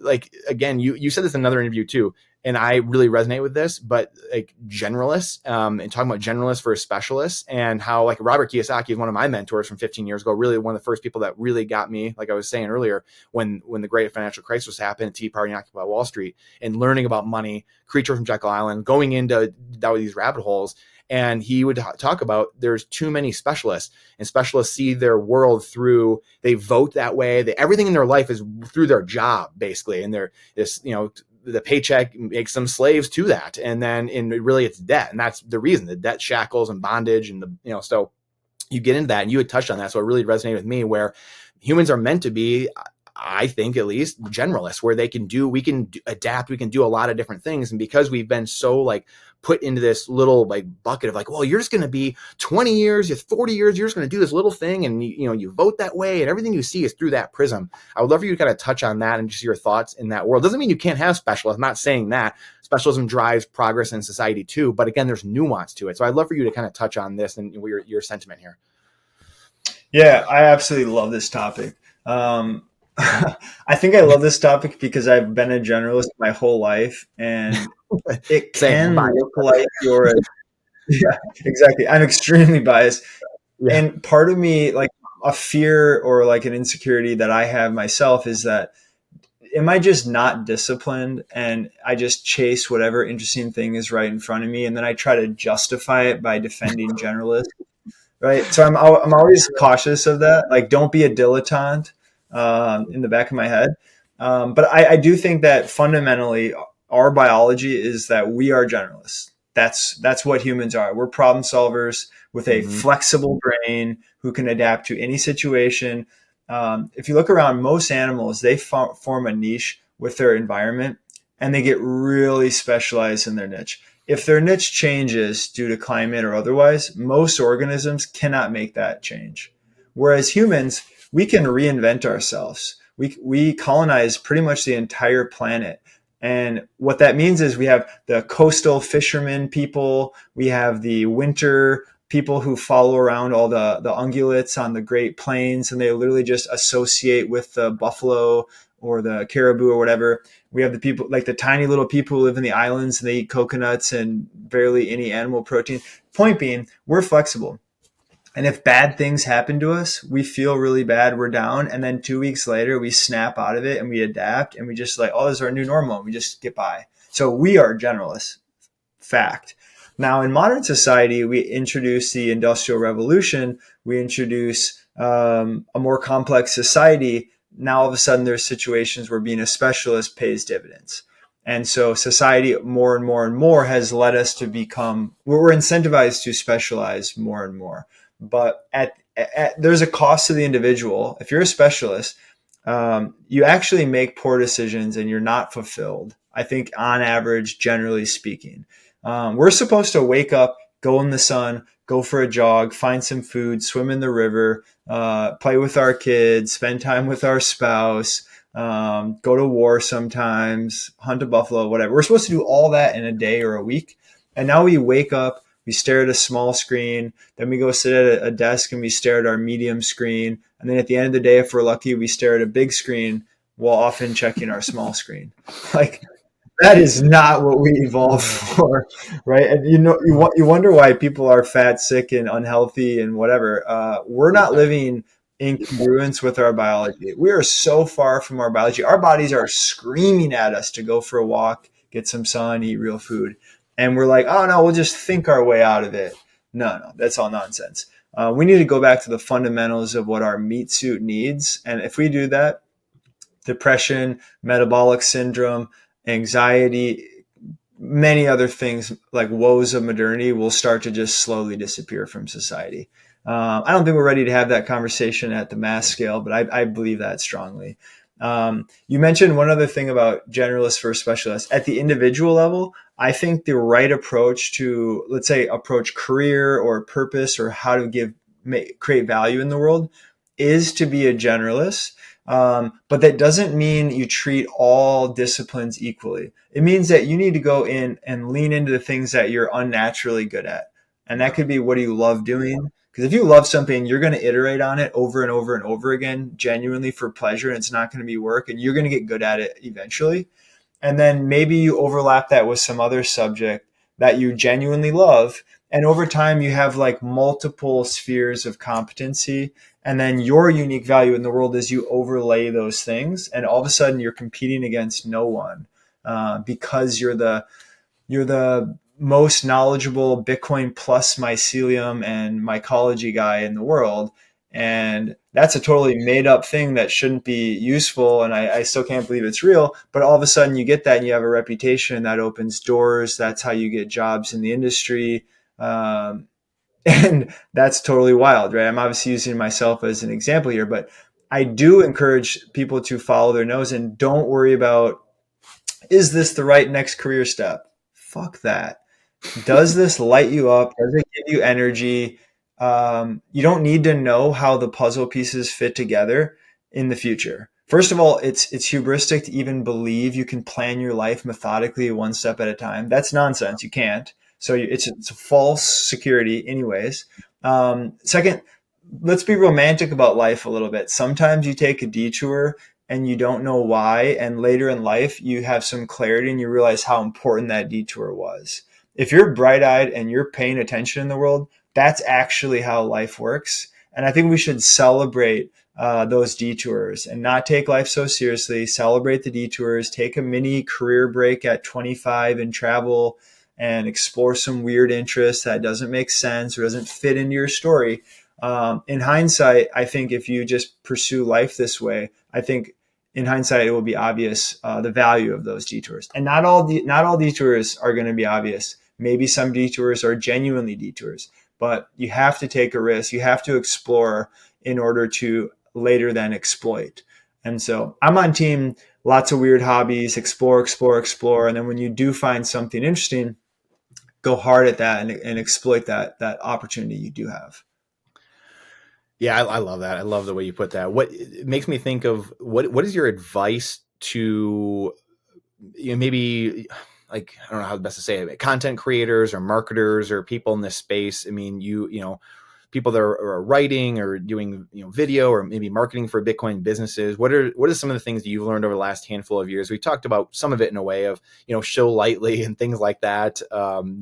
like, again, you said this in another interview too, and I really resonate with this, but like generalists, and talking about generalists versus specialists, and how like Robert Kiyosaki is one of my mentors from 15 years ago, really one of the first people that really got me, like I was saying earlier, when the great financial crisis happened, Tea Party and Occupy Wall Street, and learning about money, Creature from Jekyll Island, going into these rabbit holes. And he would talk about there's too many specialists, and specialists see their world through, they vote that way. Everything in their life is through their job, basically. And they're this, the paycheck makes them slaves to that. And then really it's debt. And that's the reason, the debt shackles and bondage and so you get into that, and you had touched on that. So it really resonated with me, where humans are meant to be, I think, at least generalists, where we can adapt, we can do a lot of different things. And because we've been so like put into this little like bucket of like, well, you're just going to be 20 years, you're 40 years, you're just going to do this little thing. And you vote that way, and everything you see is through that prism. I would love for you to kind of touch on that and just your thoughts in that world. Doesn't mean you can't have specialists. I'm not saying that. Specialism drives progress in society too, but again, there's nuance to it. So I'd love for you to kind of touch on this and your sentiment here. Yeah, I absolutely love this topic. I think I love this topic because I've been a generalist my whole life, and it can look like you're yeah, exactly. I'm extremely biased. Yeah. And part of me, like a fear or like an insecurity that I have myself, is that, am I just not disciplined and I just chase whatever interesting thing is right in front of me, and then I try to justify it by defending generalists, right? So I'm always cautious of that. Like, don't be a dilettante, in the back of my head. But I do think that fundamentally our biology is that we are generalists. That's what humans are. We're problem solvers with a flexible brain who can adapt to any situation. If you look around, most animals, they form a niche with their environment, and they get really specialized in their niche. If their niche changes due to climate or otherwise, most organisms cannot make that change. Whereas humans, we can reinvent ourselves. We colonize pretty much the entire planet. And what that means is we have the coastal fishermen people, we have the winter people who follow around all the ungulates on the Great Plains, and they literally just associate with the buffalo or the caribou or whatever. We have the people, like the tiny little people who live in the islands, and they eat coconuts and barely any animal protein. Point being, we're flexible. And if bad things happen to us, we feel really bad, we're down. And then 2 weeks later, we snap out of it and we adapt and we just like, oh, this is our new normal. And we just get by. So we are generalists, fact. Now, in modern society, we introduce the Industrial Revolution. We introduce a more complex society. Now, all of a sudden, there's situations where being a specialist pays dividends. And so society more and more and more has led us to become, we're incentivized to specialize more and more. But there's a cost to the individual. If you're a specialist, you actually make poor decisions and you're not fulfilled. I think on average, generally speaking, we're supposed to wake up, go in the sun, go for a jog, find some food, swim in the river, play with our kids, spend time with our spouse, go to war sometimes, hunt a buffalo, whatever. We're supposed to do all that in a day or a week. And now we wake up, we stare at a small screen, then we go sit at a desk and we stare at our medium screen. And then at the end of the day, if we're lucky, we stare at a big screen while often checking our small screen. Like, that is not what we evolved for, right? And you wonder why people are fat, sick, and unhealthy, and whatever. We're not living in congruence with our biology. We are so far from our biology. Our bodies are screaming at us to go for a walk, get some sun, eat real food, and we're like, oh no, we'll just think our way out of it. No, that's all nonsense. We need to go back to the fundamentals of what our meat suit needs, and if we do that, depression, metabolic syndrome, anxiety, many other things like woes of modernity will start to just slowly disappear from society. I don't think we're ready to have that conversation at the mass scale, but I believe that strongly. You mentioned one other thing about generalists versus specialists. At the individual level, I think the right approach to, let's say, approach career or purpose or how to create value in the world is to be a generalist. But that doesn't mean you treat all disciplines equally. It means that you need to go in and lean into the things that you're unnaturally good at. And that could be, what do you love doing? Because if you love something, you're going to iterate on it over and over and over again, genuinely for pleasure, and it's not going to be work, and you're going to get good at it eventually. And then maybe you overlap that with some other subject that you genuinely love. And over time, you have like multiple spheres of competency. And then your unique value in the world is you overlay those things. And all of a sudden, you're competing against no one because you're the most knowledgeable Bitcoin plus mycelium and mycology guy in the world. And that's a totally made up thing that shouldn't be useful. And I still can't believe it's real. But all of a sudden you get that and you have a reputation that opens doors. That's how you get jobs in the industry. And that's totally wild, right? I'm obviously using myself as an example here, but I do encourage people to follow their nose and don't worry about, is this the right next career step? Fuck that. Does this light you up? Does it give you energy? You don't need to know how the puzzle pieces fit together in the future. First of all, it's hubristic to even believe you can plan your life methodically one step at a time. That's nonsense. You can't. So it's a false security anyways. Second, let's be romantic about life a little bit. Sometimes you take a detour and you don't know why. And later in life, you have some clarity and you realize how important that detour was. If you're bright-eyed and you're paying attention in the world, that's actually how life works. And I think we should celebrate those detours and not take life so seriously. Celebrate the detours. Take a mini career break at 25 and travel and explore some weird interests that doesn't make sense or doesn't fit into your story. In hindsight, I think if you just pursue life this way, I think in hindsight, it will be obvious the value of those detours. And not all detours are going to be obvious. Maybe some detours are genuinely detours, but you have to take a risk. You have to explore in order to later then exploit. And so I'm on team, lots of weird hobbies, explore. And then when you do find something interesting, go hard at that and exploit that opportunity you do have. Yeah, I love that. I love the way you put that. What it makes me think of what is your advice to, maybe, like, I don't know how best to say it, content creators or marketers or people in this space. I mean, you know, people that are writing or doing, video or maybe marketing for Bitcoin businesses, what are some of the things that you've learned over the last handful of years? We talked about some of it in a way of, show lightly and things like that,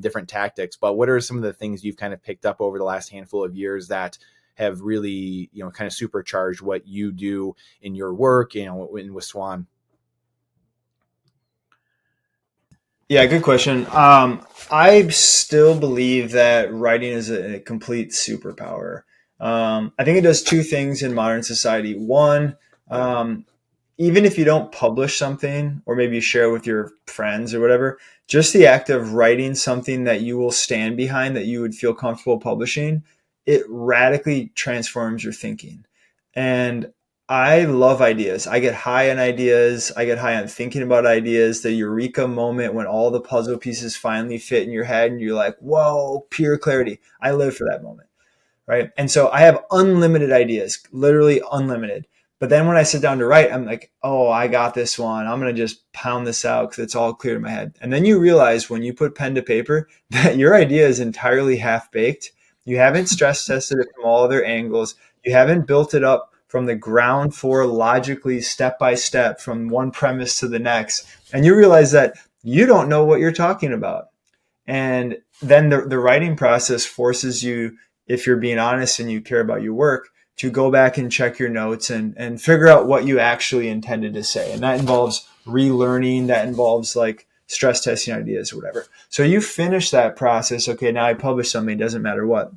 different tactics, but what are some of the things you've kind of picked up over the last handful of years that have really, kind of supercharged what you do in your work, with Swan? Yeah, good question. I still believe that writing is a complete superpower. I think it does two things in modern society. One, even if you don't publish something or maybe you share with your friends or whatever, just the act of writing something that you will stand behind, that you would feel comfortable publishing, it radically transforms your thinking. And I love ideas. I get high on ideas. I get high on thinking about ideas, the eureka moment when all the puzzle pieces finally fit in your head and you're like, whoa, pure clarity. I live for that moment. Right. And so I have unlimited ideas, literally unlimited. But then when I sit down to write, I'm like, oh, I got this one. I'm going to just pound this out because it's all clear in my head. And then you realize when you put pen to paper that your idea is entirely half baked. You haven't stress tested it from all other angles. You haven't built it up from the ground floor logically, step by step, from one premise to the next. And you realize that you don't know what you're talking about. And then the writing process forces you, if you're being honest and you care about your work, to go back and check your notes and figure out what you actually intended to say. And that involves relearning, that involves like stress testing ideas or whatever. So you finish that process. Okay, now I publish something, it doesn't matter what.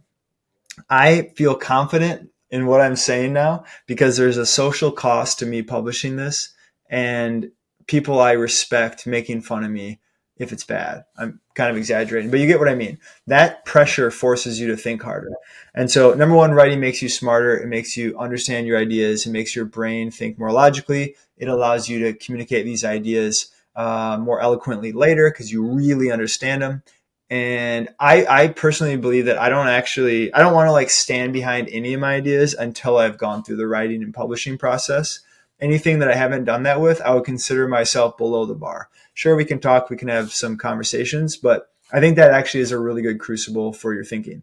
I feel confident in what I'm saying now because there's a social cost to me publishing this and people I respect making fun of me if it's bad. I'm kind of exaggerating, but you get what I mean. That pressure forces you to think harder. And so number one, writing makes you smarter. It makes you understand your ideas. It makes your brain think more logically. It allows you to communicate these ideas more eloquently later because you really understand them. And I personally believe that I don't want to like stand behind any of my ideas until I've gone through the writing and publishing process. Anything that I haven't done that with, I would consider myself below the bar. Sure, we can talk, we can have some conversations, but I think that actually is a really good crucible for your thinking.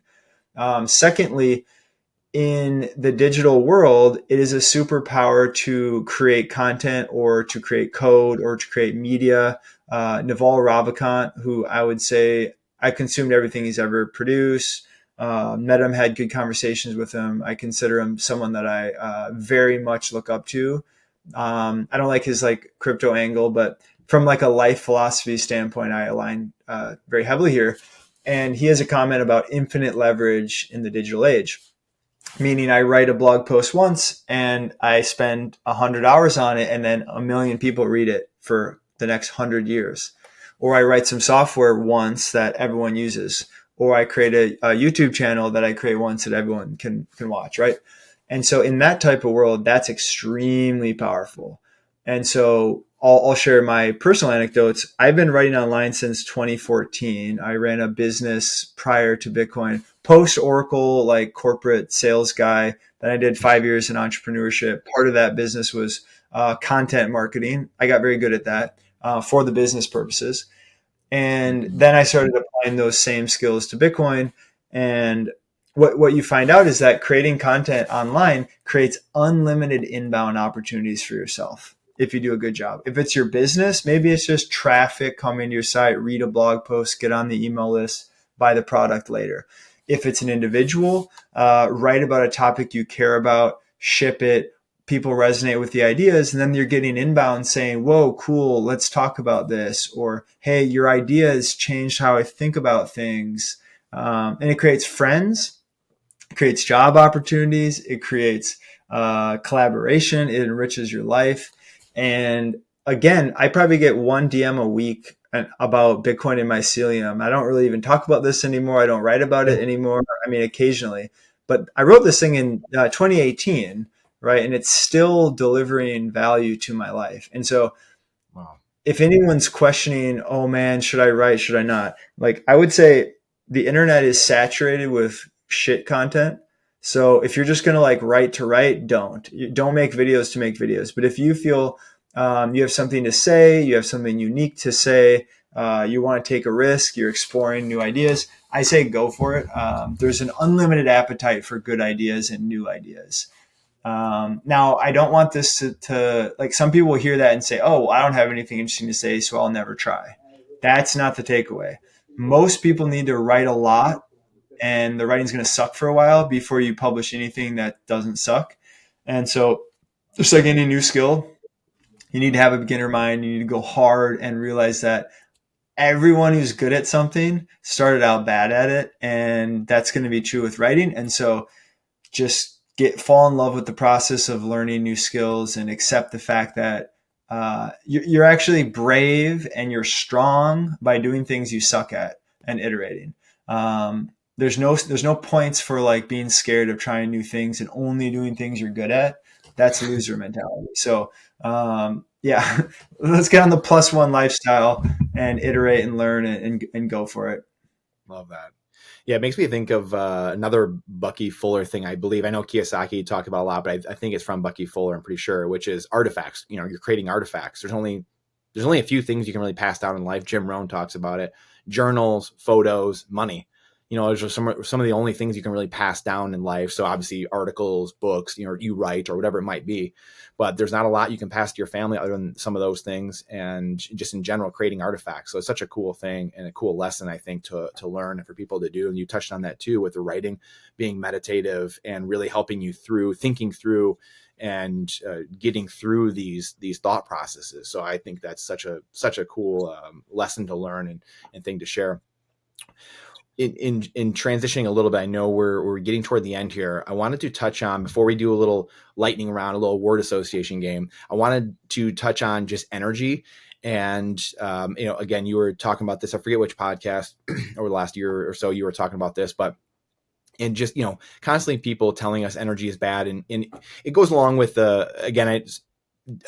Secondly, in the digital world, it is a superpower to create content or to create code or to create media. Naval Ravikant, who I would say I consumed everything he's ever produced, met him, had good conversations with him. I consider him someone that I very much look up to. I don't like his like crypto angle, but from like a life philosophy standpoint, I align very heavily here. And he has a comment about infinite leverage in the digital age, meaning I write a blog post once and I spend 100 hours on it and then 1 million people read it for the next 100 years. Or I write some software once that everyone uses. Or I create a YouTube channel that I create once that everyone can watch, right? And so in that type of world, that's extremely powerful. And so I'll share my personal anecdotes. I've been writing online since 2014. I ran a business prior to Bitcoin, post Oracle, like corporate sales guy. Then I did 5 years in entrepreneurship. Part of that business was content marketing. I got very good at that for the business purposes. And then I started applying those same skills to Bitcoin. And what you find out is that creating content online creates unlimited inbound opportunities for yourself if you do a good job. If it's your business, maybe it's just traffic coming to your site, read a blog post, get on the email list, buy the product later. If it's an individual, write about a topic you care about, ship it, people resonate with the ideas, and then you're getting inbound saying, whoa, cool, let's talk about this. Or, hey, your idea has changed how I think about things. And it creates friends, it creates job opportunities, it creates collaboration, it enriches your life. And again, I probably get one DM a week about Bitcoin and mycelium. I don't really even talk about this anymore. I don't write about it anymore. I mean, occasionally. But I wrote this thing in 2018, right? And it's still delivering value to my life. And so if anyone's questioning, oh man, should I write? Should I not? Like, I would say the internet is saturated with shit content. So if you're just going to like write to write, don't make videos to make videos. But if you feel you have something to say, you have something unique to say, you want to take a risk, you're exploring new ideas, I say go for it. There's an unlimited appetite for good ideas and new ideas. Now, I don't want this to like, some people will hear that and say, oh, well, I don't have anything interesting to say, so I'll never try. That's not the takeaway. Most people need to write a lot, and the writing's going to suck for a while before you publish anything that doesn't suck. And so just like any new skill, you need to have a beginner mind. You need to go hard and realize that everyone who's good at something started out bad at it. And that's going to be true with writing. And so just fall in love with the process of learning new skills and accept the fact that you're actually brave and you're strong by doing things you suck at and iterating. There's no points for like being scared of trying new things and only doing things you're good at. That's loser mentality. So yeah, let's get on the +1 lifestyle and iterate and learn and go for it. Love that. Yeah, it makes me think of another Bucky Fuller thing, I believe. I know Kiyosaki talked about a lot, but I think it's from Bucky Fuller, I'm pretty sure, which is artifacts. You know, you're creating artifacts. There's only a few things you can really pass down in life. Jim Rohn talks about it. Journals, photos, money. You know, those are some of the only things you can really pass down in life. So obviously articles, books, you know, you write or whatever it might be, but there's not a lot you can pass to your family other than some of those things, and just in general creating artifacts. So it's such a cool thing and a cool lesson, I think, to learn for people to do. And you touched on that too, with the writing being meditative and really helping you through thinking through and getting through these thought processes. So I think that's such a cool lesson to learn and thing to share. In transitioning a little bit, I know we're getting toward the end here. I wanted to touch on, before we do a little lightning round, a little word association game, I wanted to touch on just energy. And, you know, again, you were talking about this, I forget which podcast over the last year or so you were talking about this, but and just, you know, constantly people telling us energy is bad. And it goes along with again,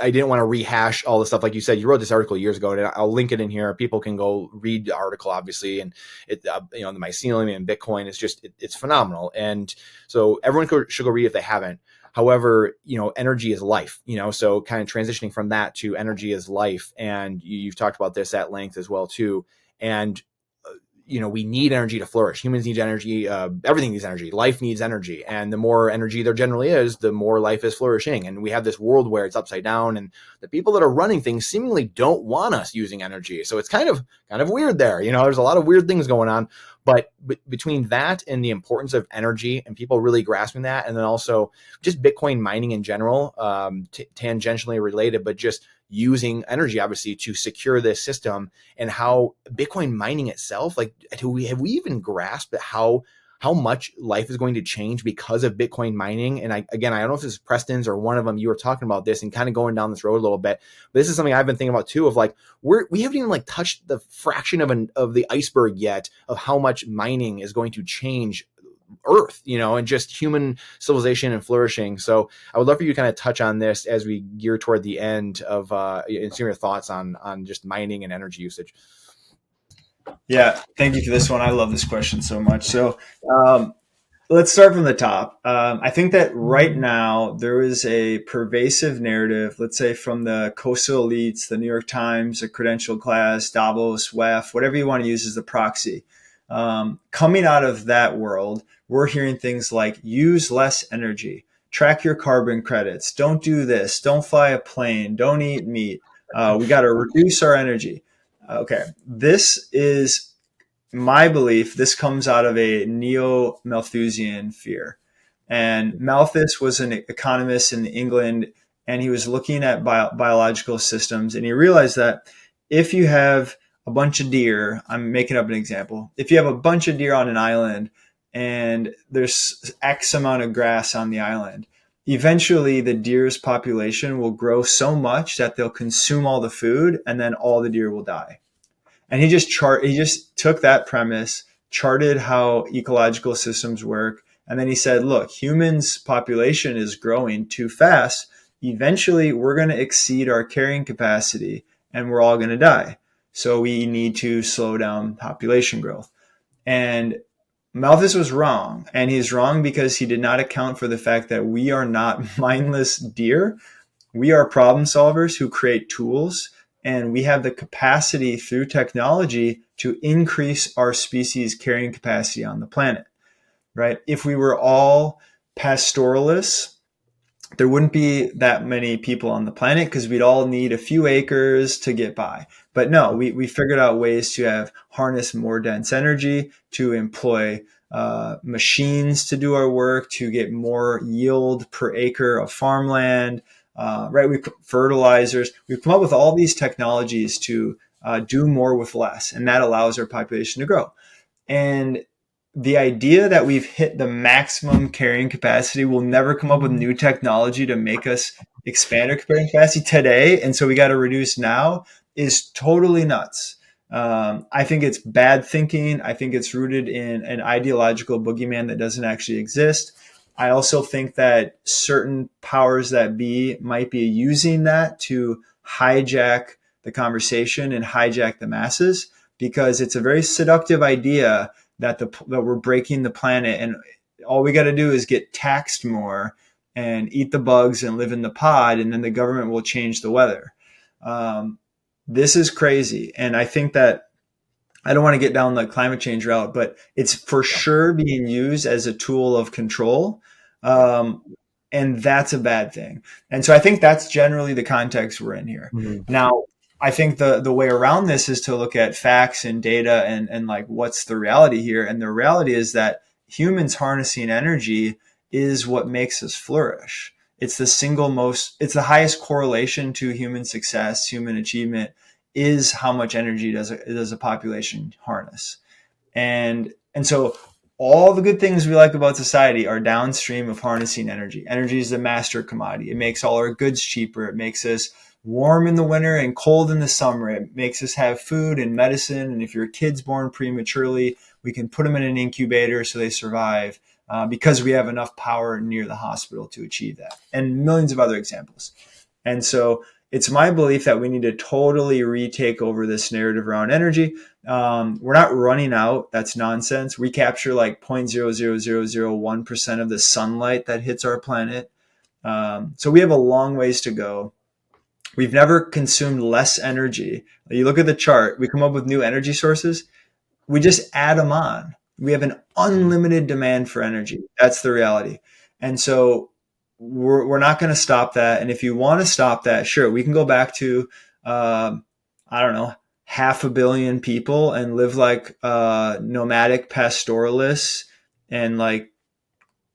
I didn't want to rehash all the stuff. Like you said, you wrote this article years ago, and I'll link it in here. People can go read the article, obviously. And it, you know, the mycelium and Bitcoin is just, it's phenomenal. And so everyone should go read it if they haven't. However, you know, energy is life, you know, so kind of transitioning from that to energy is life. And you've talked about this at length as well, too. And you know, we need energy to flourish. Humans need energy. Everything needs energy. Life needs energy. And the more energy there generally is, the more life is flourishing. And we have this world where it's upside down, and the people that are running things seemingly don't want us using energy. So it's kind of weird there. You know, there's a lot of weird things going on. But between that and the importance of energy and people really grasping that, and then also just Bitcoin mining in general, tangentially related, but just using energy, obviously, to secure this system, and how Bitcoin mining itself, like, have we even grasped how much life is going to change because of Bitcoin mining? And I don't know if this is Preston's or one of them, you were talking about this and kind of going down this road a little bit, but this is something I've been thinking about too, of like, we haven't even like touched the fraction of the iceberg yet of how much mining is going to change Earth, you know, and just human civilization and flourishing. So I would love for you to kind of touch on this as we gear toward the end of and see your thoughts on just mining and energy usage. Yeah, thank you for this one. I love this question so much. So let's start from the top. I think that right now there is a pervasive narrative, let's say from the coastal elites, the New York Times, the credential class, Davos, WEF, whatever you want to use as the proxy. Coming out of that world, we're hearing things like use less energy, track your carbon credits, don't do this, don't fly a plane, don't eat meat. We got to reduce our energy. Okay, this is my belief. This comes out of a neo-Malthusian fear. And Malthus was an economist in England, and he was looking at biological systems, and he realized that if you have a bunch of deer, I'm making up an example. If you have a bunch of deer on an island and there's X amount of grass on the island, eventually the deer's population will grow so much that they'll consume all the food, and then all the deer will die. And he just took that premise, charted how ecological systems work, and then he said, look, humans' population is growing too fast. Eventually, we're going to exceed our carrying capacity, and we're all going to die. So we need to slow down population growth. And Malthus was wrong. And he's wrong because he did not account for the fact that we are not mindless deer. We are problem solvers who create tools And we have the capacity through technology to increase our species carrying capacity on the planet, right? If we were all pastoralists, there wouldn't be that many people on the planet because we'd all need a few acres to get by. But no, we figured out ways to have harness more dense energy, to employ machines to do our work, to get more yield per acre of farmland, right? We fertilizers. We've come up with all these technologies to do more with less, and that allows our population to grow. And the idea that we've hit the maximum carrying capacity, will never come up with new technology to make us expand our carrying capacity today, and so we got to reduce now, is totally nuts. I think it's bad thinking. I think it's rooted in an ideological boogeyman that doesn't actually exist. I also think that certain powers that be might be using that to hijack the conversation and hijack the masses, because it's a very seductive idea that we're breaking the planet, and all we got to do is get taxed more and eat the bugs and live in the pod, and then the government will change the weather. This is crazy, and I think that I don't want to get down the climate change route, but it's for sure being used as a tool of control, and that's a bad thing. And so I think that's generally the context we're in here. Mm-hmm. Now, I think the way around this is to look at facts and data and like what's the reality here. And the reality is that humans harnessing energy is what makes us flourish. It's the highest correlation to human success, human achievement, is how much energy does a population harness. And so all the good things we like about society are downstream of harnessing energy. Energy is the master commodity. It makes all our goods cheaper. It makes us warm in the winter and cold in the summer. It makes us have food and medicine. And if your kid's born prematurely, we can put them in an incubator so they survive, because we have enough power near the hospital to achieve that, and millions of other examples. And so it's my belief that we need to totally retake over this narrative around energy. We're not running out. That's nonsense. We capture like 0.00001% of the sunlight that hits our planet. So we have a long ways to go. We've never consumed less energy. You look at the chart, we come up with new energy sources. We just add them on. We have an unlimited demand for energy. That's the reality. And so we're not going to stop that. And if you want to stop that, sure, we can go back to, I don't know, 500 million people and live like nomadic pastoralists and like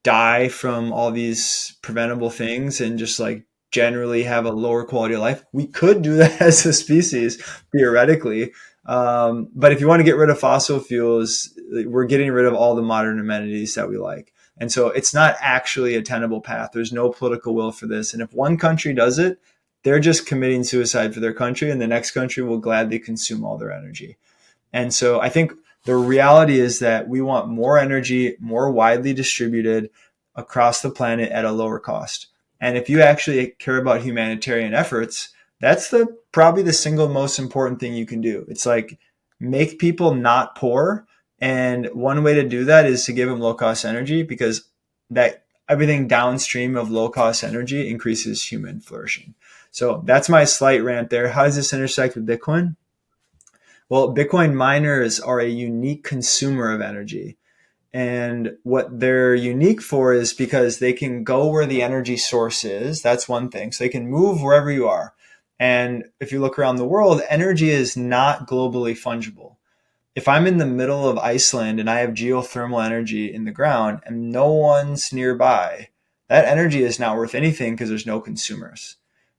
die from all these preventable things and just like generally have a lower quality of life. We could do that as a species, theoretically. But if you want to get rid of fossil fuels, we're getting rid of all the modern amenities that we like. And so it's not actually a tenable path. There's no political will for this. And if one country does it, they're just committing suicide for their country, and the next country will gladly consume all their energy. And so I think the reality is that we want more energy, more widely distributed across the planet at a lower cost. And if you actually care about humanitarian efforts, that's probably the single most important thing you can do. It's like make people not poor. And one way to do that is to give them low cost energy, because that everything downstream of low cost energy increases human flourishing. So that's my slight rant there. How does this intersect with Bitcoin? Well, Bitcoin miners are a unique consumer of energy. And what they're unique for is because they can go where the energy source is. That's one thing. So they can move wherever you are. And if you look around the world, energy is not globally fungible. If I'm in the middle of Iceland and I have geothermal energy in the ground and no one's nearby, that energy is not worth anything because there's no consumers,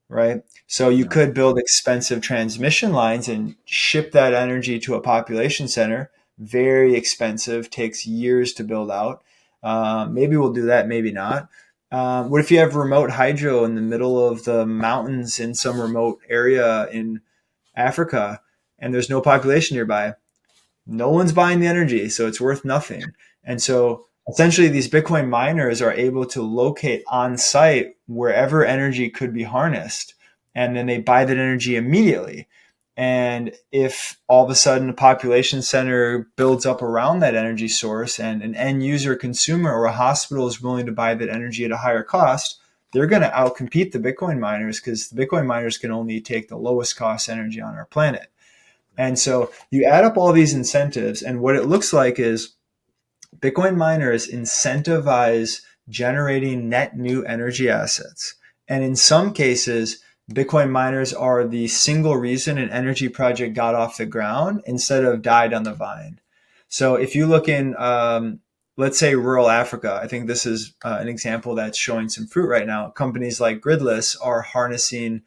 right? So you could build expensive transmission lines and ship that energy to a population center. Very expensive, takes years to build out. Maybe we'll do that, maybe not. What if you have remote hydro in the middle of the mountains in some remote area in Africa and there's no population nearby? No one's buying the energy, so it's worth nothing. And so essentially these Bitcoin miners are able to locate on site wherever energy could be harnessed, and then they buy that energy immediately. And if all of a sudden a population center builds up around that energy source and an end user consumer or a hospital is willing to buy that energy at a higher cost, they're going to outcompete the Bitcoin miners because the Bitcoin miners can only take the lowest cost energy on our planet. And so you add up all these incentives, and what it looks like is Bitcoin miners incentivize generating net new energy assets. And in some cases, Bitcoin miners are the single reason an energy project got off the ground instead of died on the vine. So if you look in, let's say, rural Africa, I think this is an example that's showing some fruit right now. Companies like Gridless are harnessing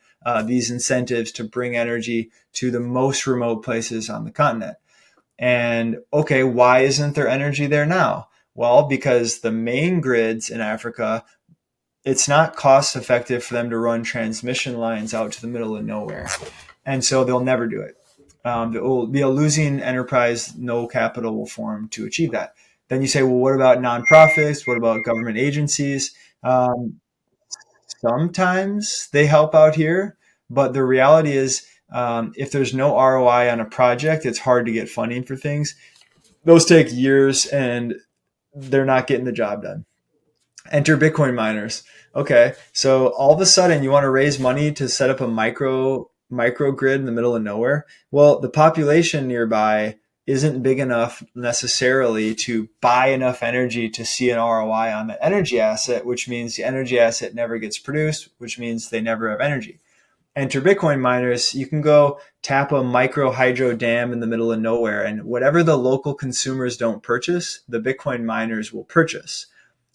these incentives to bring energy to the most remote places on the continent. And okay, why isn't there energy there now? Well, because the main grids in Africa, it's not cost effective for them to run transmission lines out to the middle of nowhere. And so they'll never do it. It will be a losing enterprise. No capital will form to achieve that. Then you say, well, what about nonprofits? What about government agencies? Sometimes they help out here, but the reality is, if there's no ROI on a project, it's hard to get funding for things. Those take years and they're not getting the job done. Enter Bitcoin miners. Okay, so all of a sudden you want to raise money to set up a microgrid in the middle of nowhere. Well, the population nearby isn't big enough necessarily to buy enough energy to see an ROI on the energy asset, which means the energy asset never gets produced, which means they never have energy. Enter Bitcoin miners. You can go tap a micro hydro dam in the middle of nowhere, and whatever the local consumers don't purchase, the Bitcoin miners will purchase.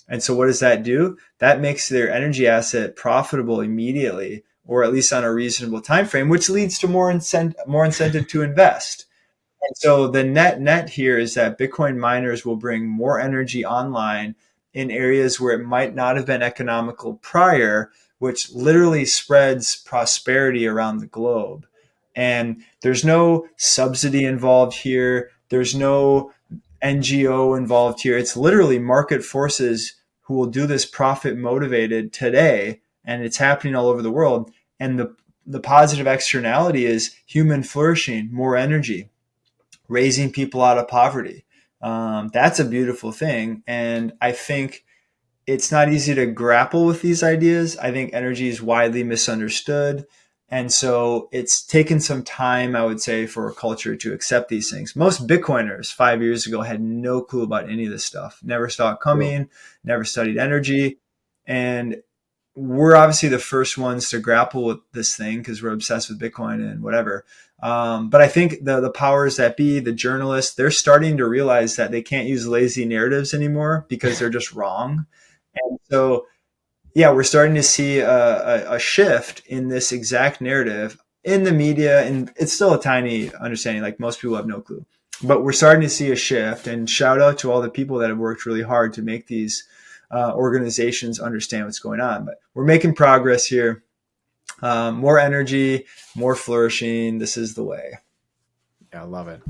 And so what does that do? That makes their energy asset profitable immediately, or at least on a reasonable time frame, which leads to more incentive to invest. And so the net here is that Bitcoin miners will bring more energy online in areas where it might not have been economical prior, which literally spreads prosperity around the globe. And there's no subsidy involved here. There's no NGO involved here. It's literally market forces who will do this profit motivated today. And it's happening all over the world. And the positive externality is human flourishing, more energy, raising people out of poverty. That's a beautiful thing. And I think it's not easy to grapple with these ideas. I think energy is widely misunderstood. And so it's taken some time, I would say, for a culture to accept these things. Most Bitcoiners 5 years ago had no clue about any of this stuff, never saw it coming, never studied energy. And we're obviously the first ones to grapple with this thing because we're obsessed with Bitcoin and whatever. But I think the powers that be, the journalists, they're starting to realize that they can't use lazy narratives anymore because they're just wrong. And so, yeah, we're starting to see a shift in this exact narrative in the media. And it's still a tiny understanding, like most people have no clue. But we're starting to see a shift, and shout out to all the people that have worked really hard to make these organizations understand what's going on. But we're making progress here. More energy, more flourishing. This is the way. Yeah, I love it.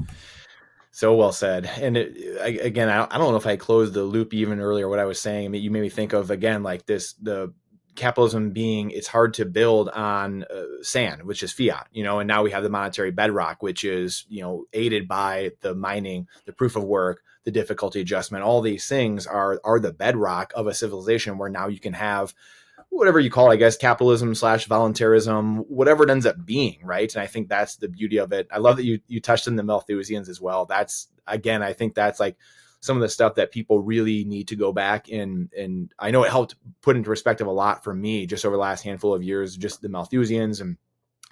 So well said. And again, I don't know if I closed the loop even earlier, what I was saying. I mean, you made me think of, again, like the capitalism being, it's hard to build on sand, which is fiat, and now we have the monetary bedrock, which is, aided by the mining, the proof of work, the difficulty adjustment. All these things are the bedrock of a civilization where now you can have whatever you call it, I guess, capitalism / voluntarism, whatever it ends up being, right? And I think that's the beauty of it. I love that you touched on the Malthusians as well. That's, again, I think that's like some of the stuff that people really need to go back and I know it helped put into perspective a lot for me just over the last handful of years, just the Malthusians. And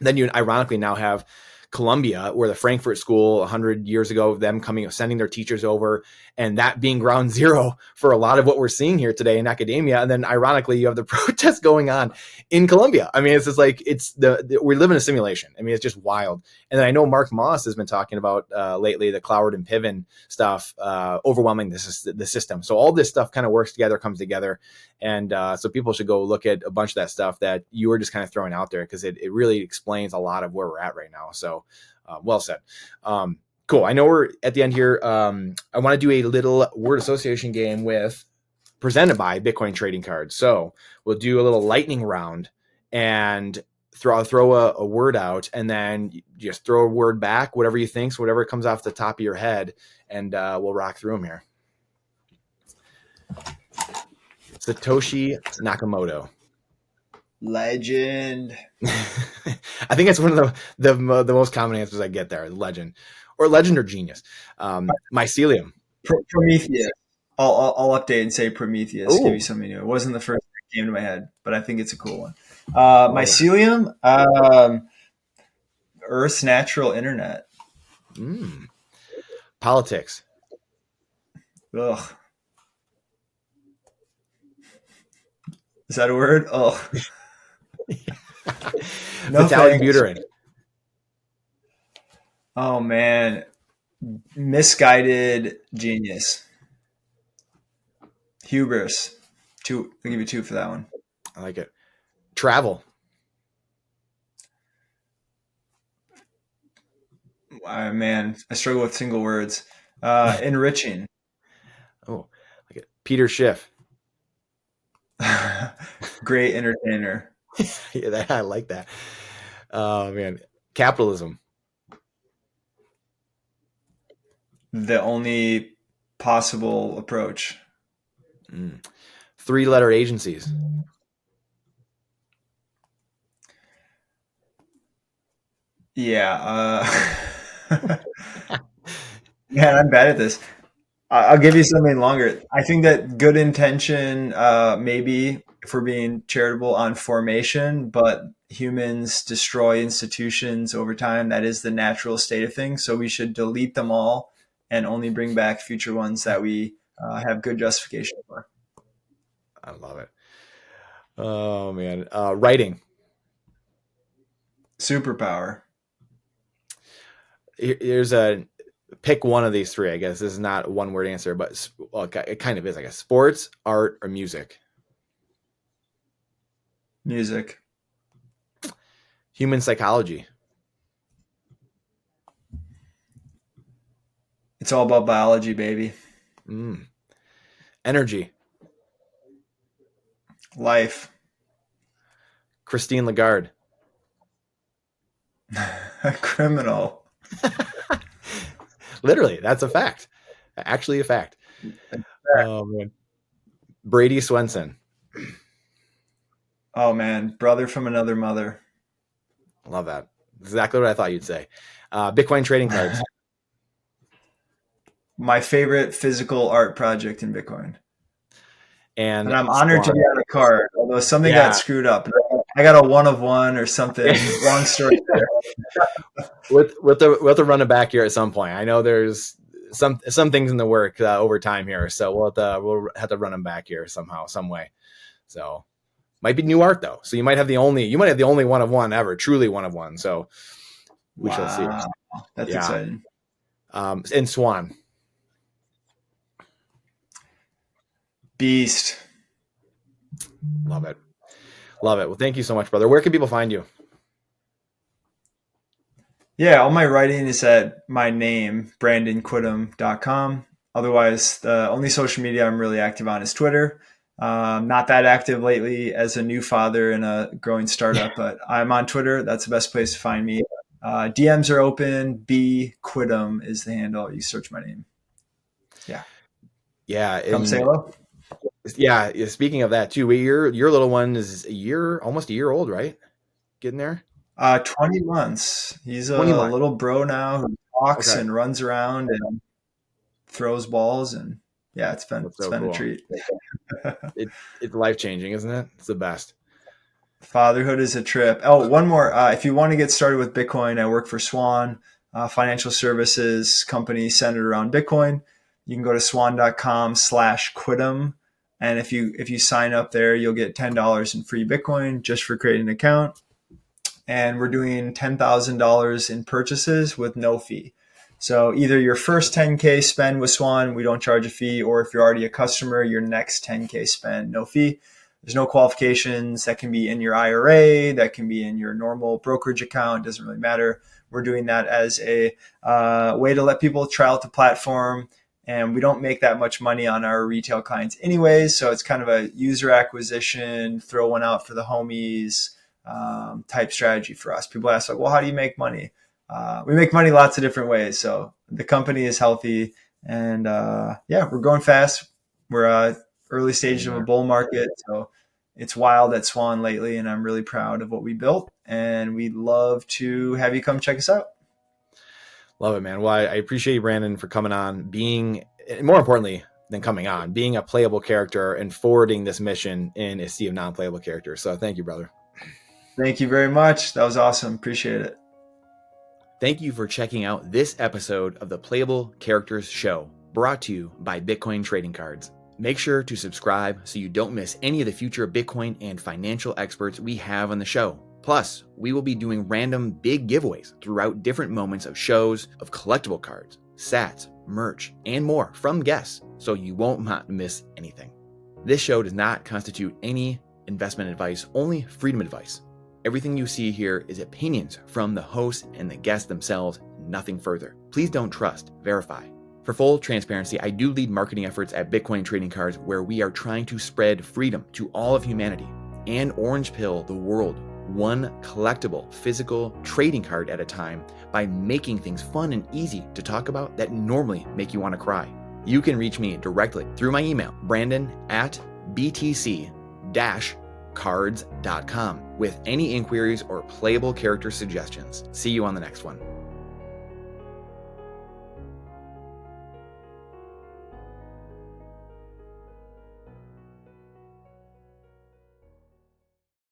then you ironically now have Columbia, where the Frankfurt School 100 years ago, them sending their teachers over, and that being ground zero for a lot of what we're seeing here today in academia. And then ironically, you have the protests going on in Columbia. I mean, it's just like, we live in a simulation. I mean, it's just wild. And then I know Mark Moss has been talking about lately, the Cloward and Piven stuff, overwhelming the system. So all this stuff kind of works together, comes together. And so people should go look at a bunch of that stuff that you were just kind of throwing out there, because it really explains a lot of where we're at right now. So well said. Cool. I know we're at the end here. I want to do a little word association game presented by Bitcoin Trading Cards. So we'll do a little lightning round and throw a word out, and then just throw a word back, whatever you think, so whatever comes off the top of your head, and we'll rock through them here. Satoshi Nakamoto. Legend. I think it's one of the most common answers I get there. Legend or genius. Mycelium. Prometheus. I'll update and say Prometheus. Give Oh, you something new. It wasn't the first that came to my head, but I think it's a cool one. Mycelium. Earth's natural internet. Politics. Ugh. Is that a word? Oh. No Butyrate. Oh man. Misguided genius. Hubris. I'll give you 2 for that one. I like it. Travel. Man, I struggle with single words. Enriching. Oh, I like it. Peter Schiff. Great entertainer. Yeah, I like that. Oh man, capitalism. The only possible approach. 3-letter agencies. Yeah. Man, I'm bad at this. I'll give you something longer. I think that good intention, maybe if we're being charitable on formation, but humans destroy institutions over time. That is the natural state of things. So we should delete them all and only bring back future ones that we have good justification for. I love it. Oh man, writing. Superpower. Here's a pick one of these 3. I guess this is not a one-word answer, but it kind of is. I guess sports, art, or music. Music. Human psychology. It's all about biology, baby. Energy. Life. Christine Lagarde. Criminal. Literally, that's a fact. Actually, a fact. Oh man. Brady Swenson. Oh man, brother from another mother. Love that. Exactly what I thought you'd say. Bitcoin trading cards. My favorite physical art project in Bitcoin. And I'm honored to be on the card, although something got screwed up. I got a 1 of 1 or something. Long story there. We'll have to run it back here at some point. I know there's some things in the work over time here, so we'll have to run them back here somehow, some way. So might be new art though. So you might have the only 1 of 1 ever, truly 1 of 1. So we shall see. That's exciting. And Swan. Beast. Love it. Well, thank you so much, brother. Where can people find you? Yeah, all my writing is at my name, brandonquittem.com. Otherwise, the only social media I'm really active on is Twitter. Not that active lately as a new father in a growing startup, but I'm on Twitter. That's the best place to find me. DMs are open. B Quittem is the handle. You search my name. Yeah. Yeah. Come say hello. Yeah. Speaking of that too, your little one is almost a year old, right? Getting there. 20 months. He's a little bro now who walks and runs around and throws balls, and yeah, it's been cool. A treat. It's life-changing, isn't it? It's the best. Fatherhood is a trip. Oh, one more. If you want to get started with Bitcoin, I work for Swan, financial services company centered around Bitcoin. You can go to swan.com/quittem. And if you sign up there, you'll get $10 in free Bitcoin just for creating an account. And we're doing $10,000 in purchases with no fee. So either your first 10K spend with Swan, we don't charge a fee, or if you're already a customer, your next 10K spend, no fee. There's no qualifications. That can be in your IRA, that can be in your normal brokerage account, doesn't really matter. We're doing that as a way to let people try out the platform. And we don't make that much money on our retail clients anyways. So it's kind of a user acquisition, throw one out for the homies type strategy for us. People ask, like, well, how do you make money? We make money lots of different ways. So the company is healthy, and we're growing fast. We're early stages of a bull market. So it's wild at Swan lately, and I'm really proud of what we built. And we'd love to have you come check us out. Love it, man. Well, I appreciate you, Brandon, for coming on, being, more importantly than coming on, being a playable character and forwarding this mission in a sea of non-playable characters. So thank you, brother. Thank you very much. That was awesome. Appreciate it. Thank you for checking out this episode of the Playable Characters Show, brought to you by Bitcoin Trading Cards. Make sure to subscribe so you don't miss any of the future Bitcoin and financial experts we have on the show. Plus, we will be doing random big giveaways throughout different moments of shows of collectible cards, sats, merch, and more from guests, so you won't miss anything. This show does not constitute any investment advice, only freedom advice. Everything you see here is opinions from the host and the guests themselves, nothing further. Please don't trust, verify. For full transparency, I do lead marketing efforts at Bitcoin Trading Cards, where we are trying to spread freedom to all of humanity and orange pill the world, one collectible physical trading card at a time, by making things fun and easy to talk about that normally make you want to cry. You can reach me directly through my email, brandon@btc-cards.com, with any inquiries or playable character suggestions. See you on the next one.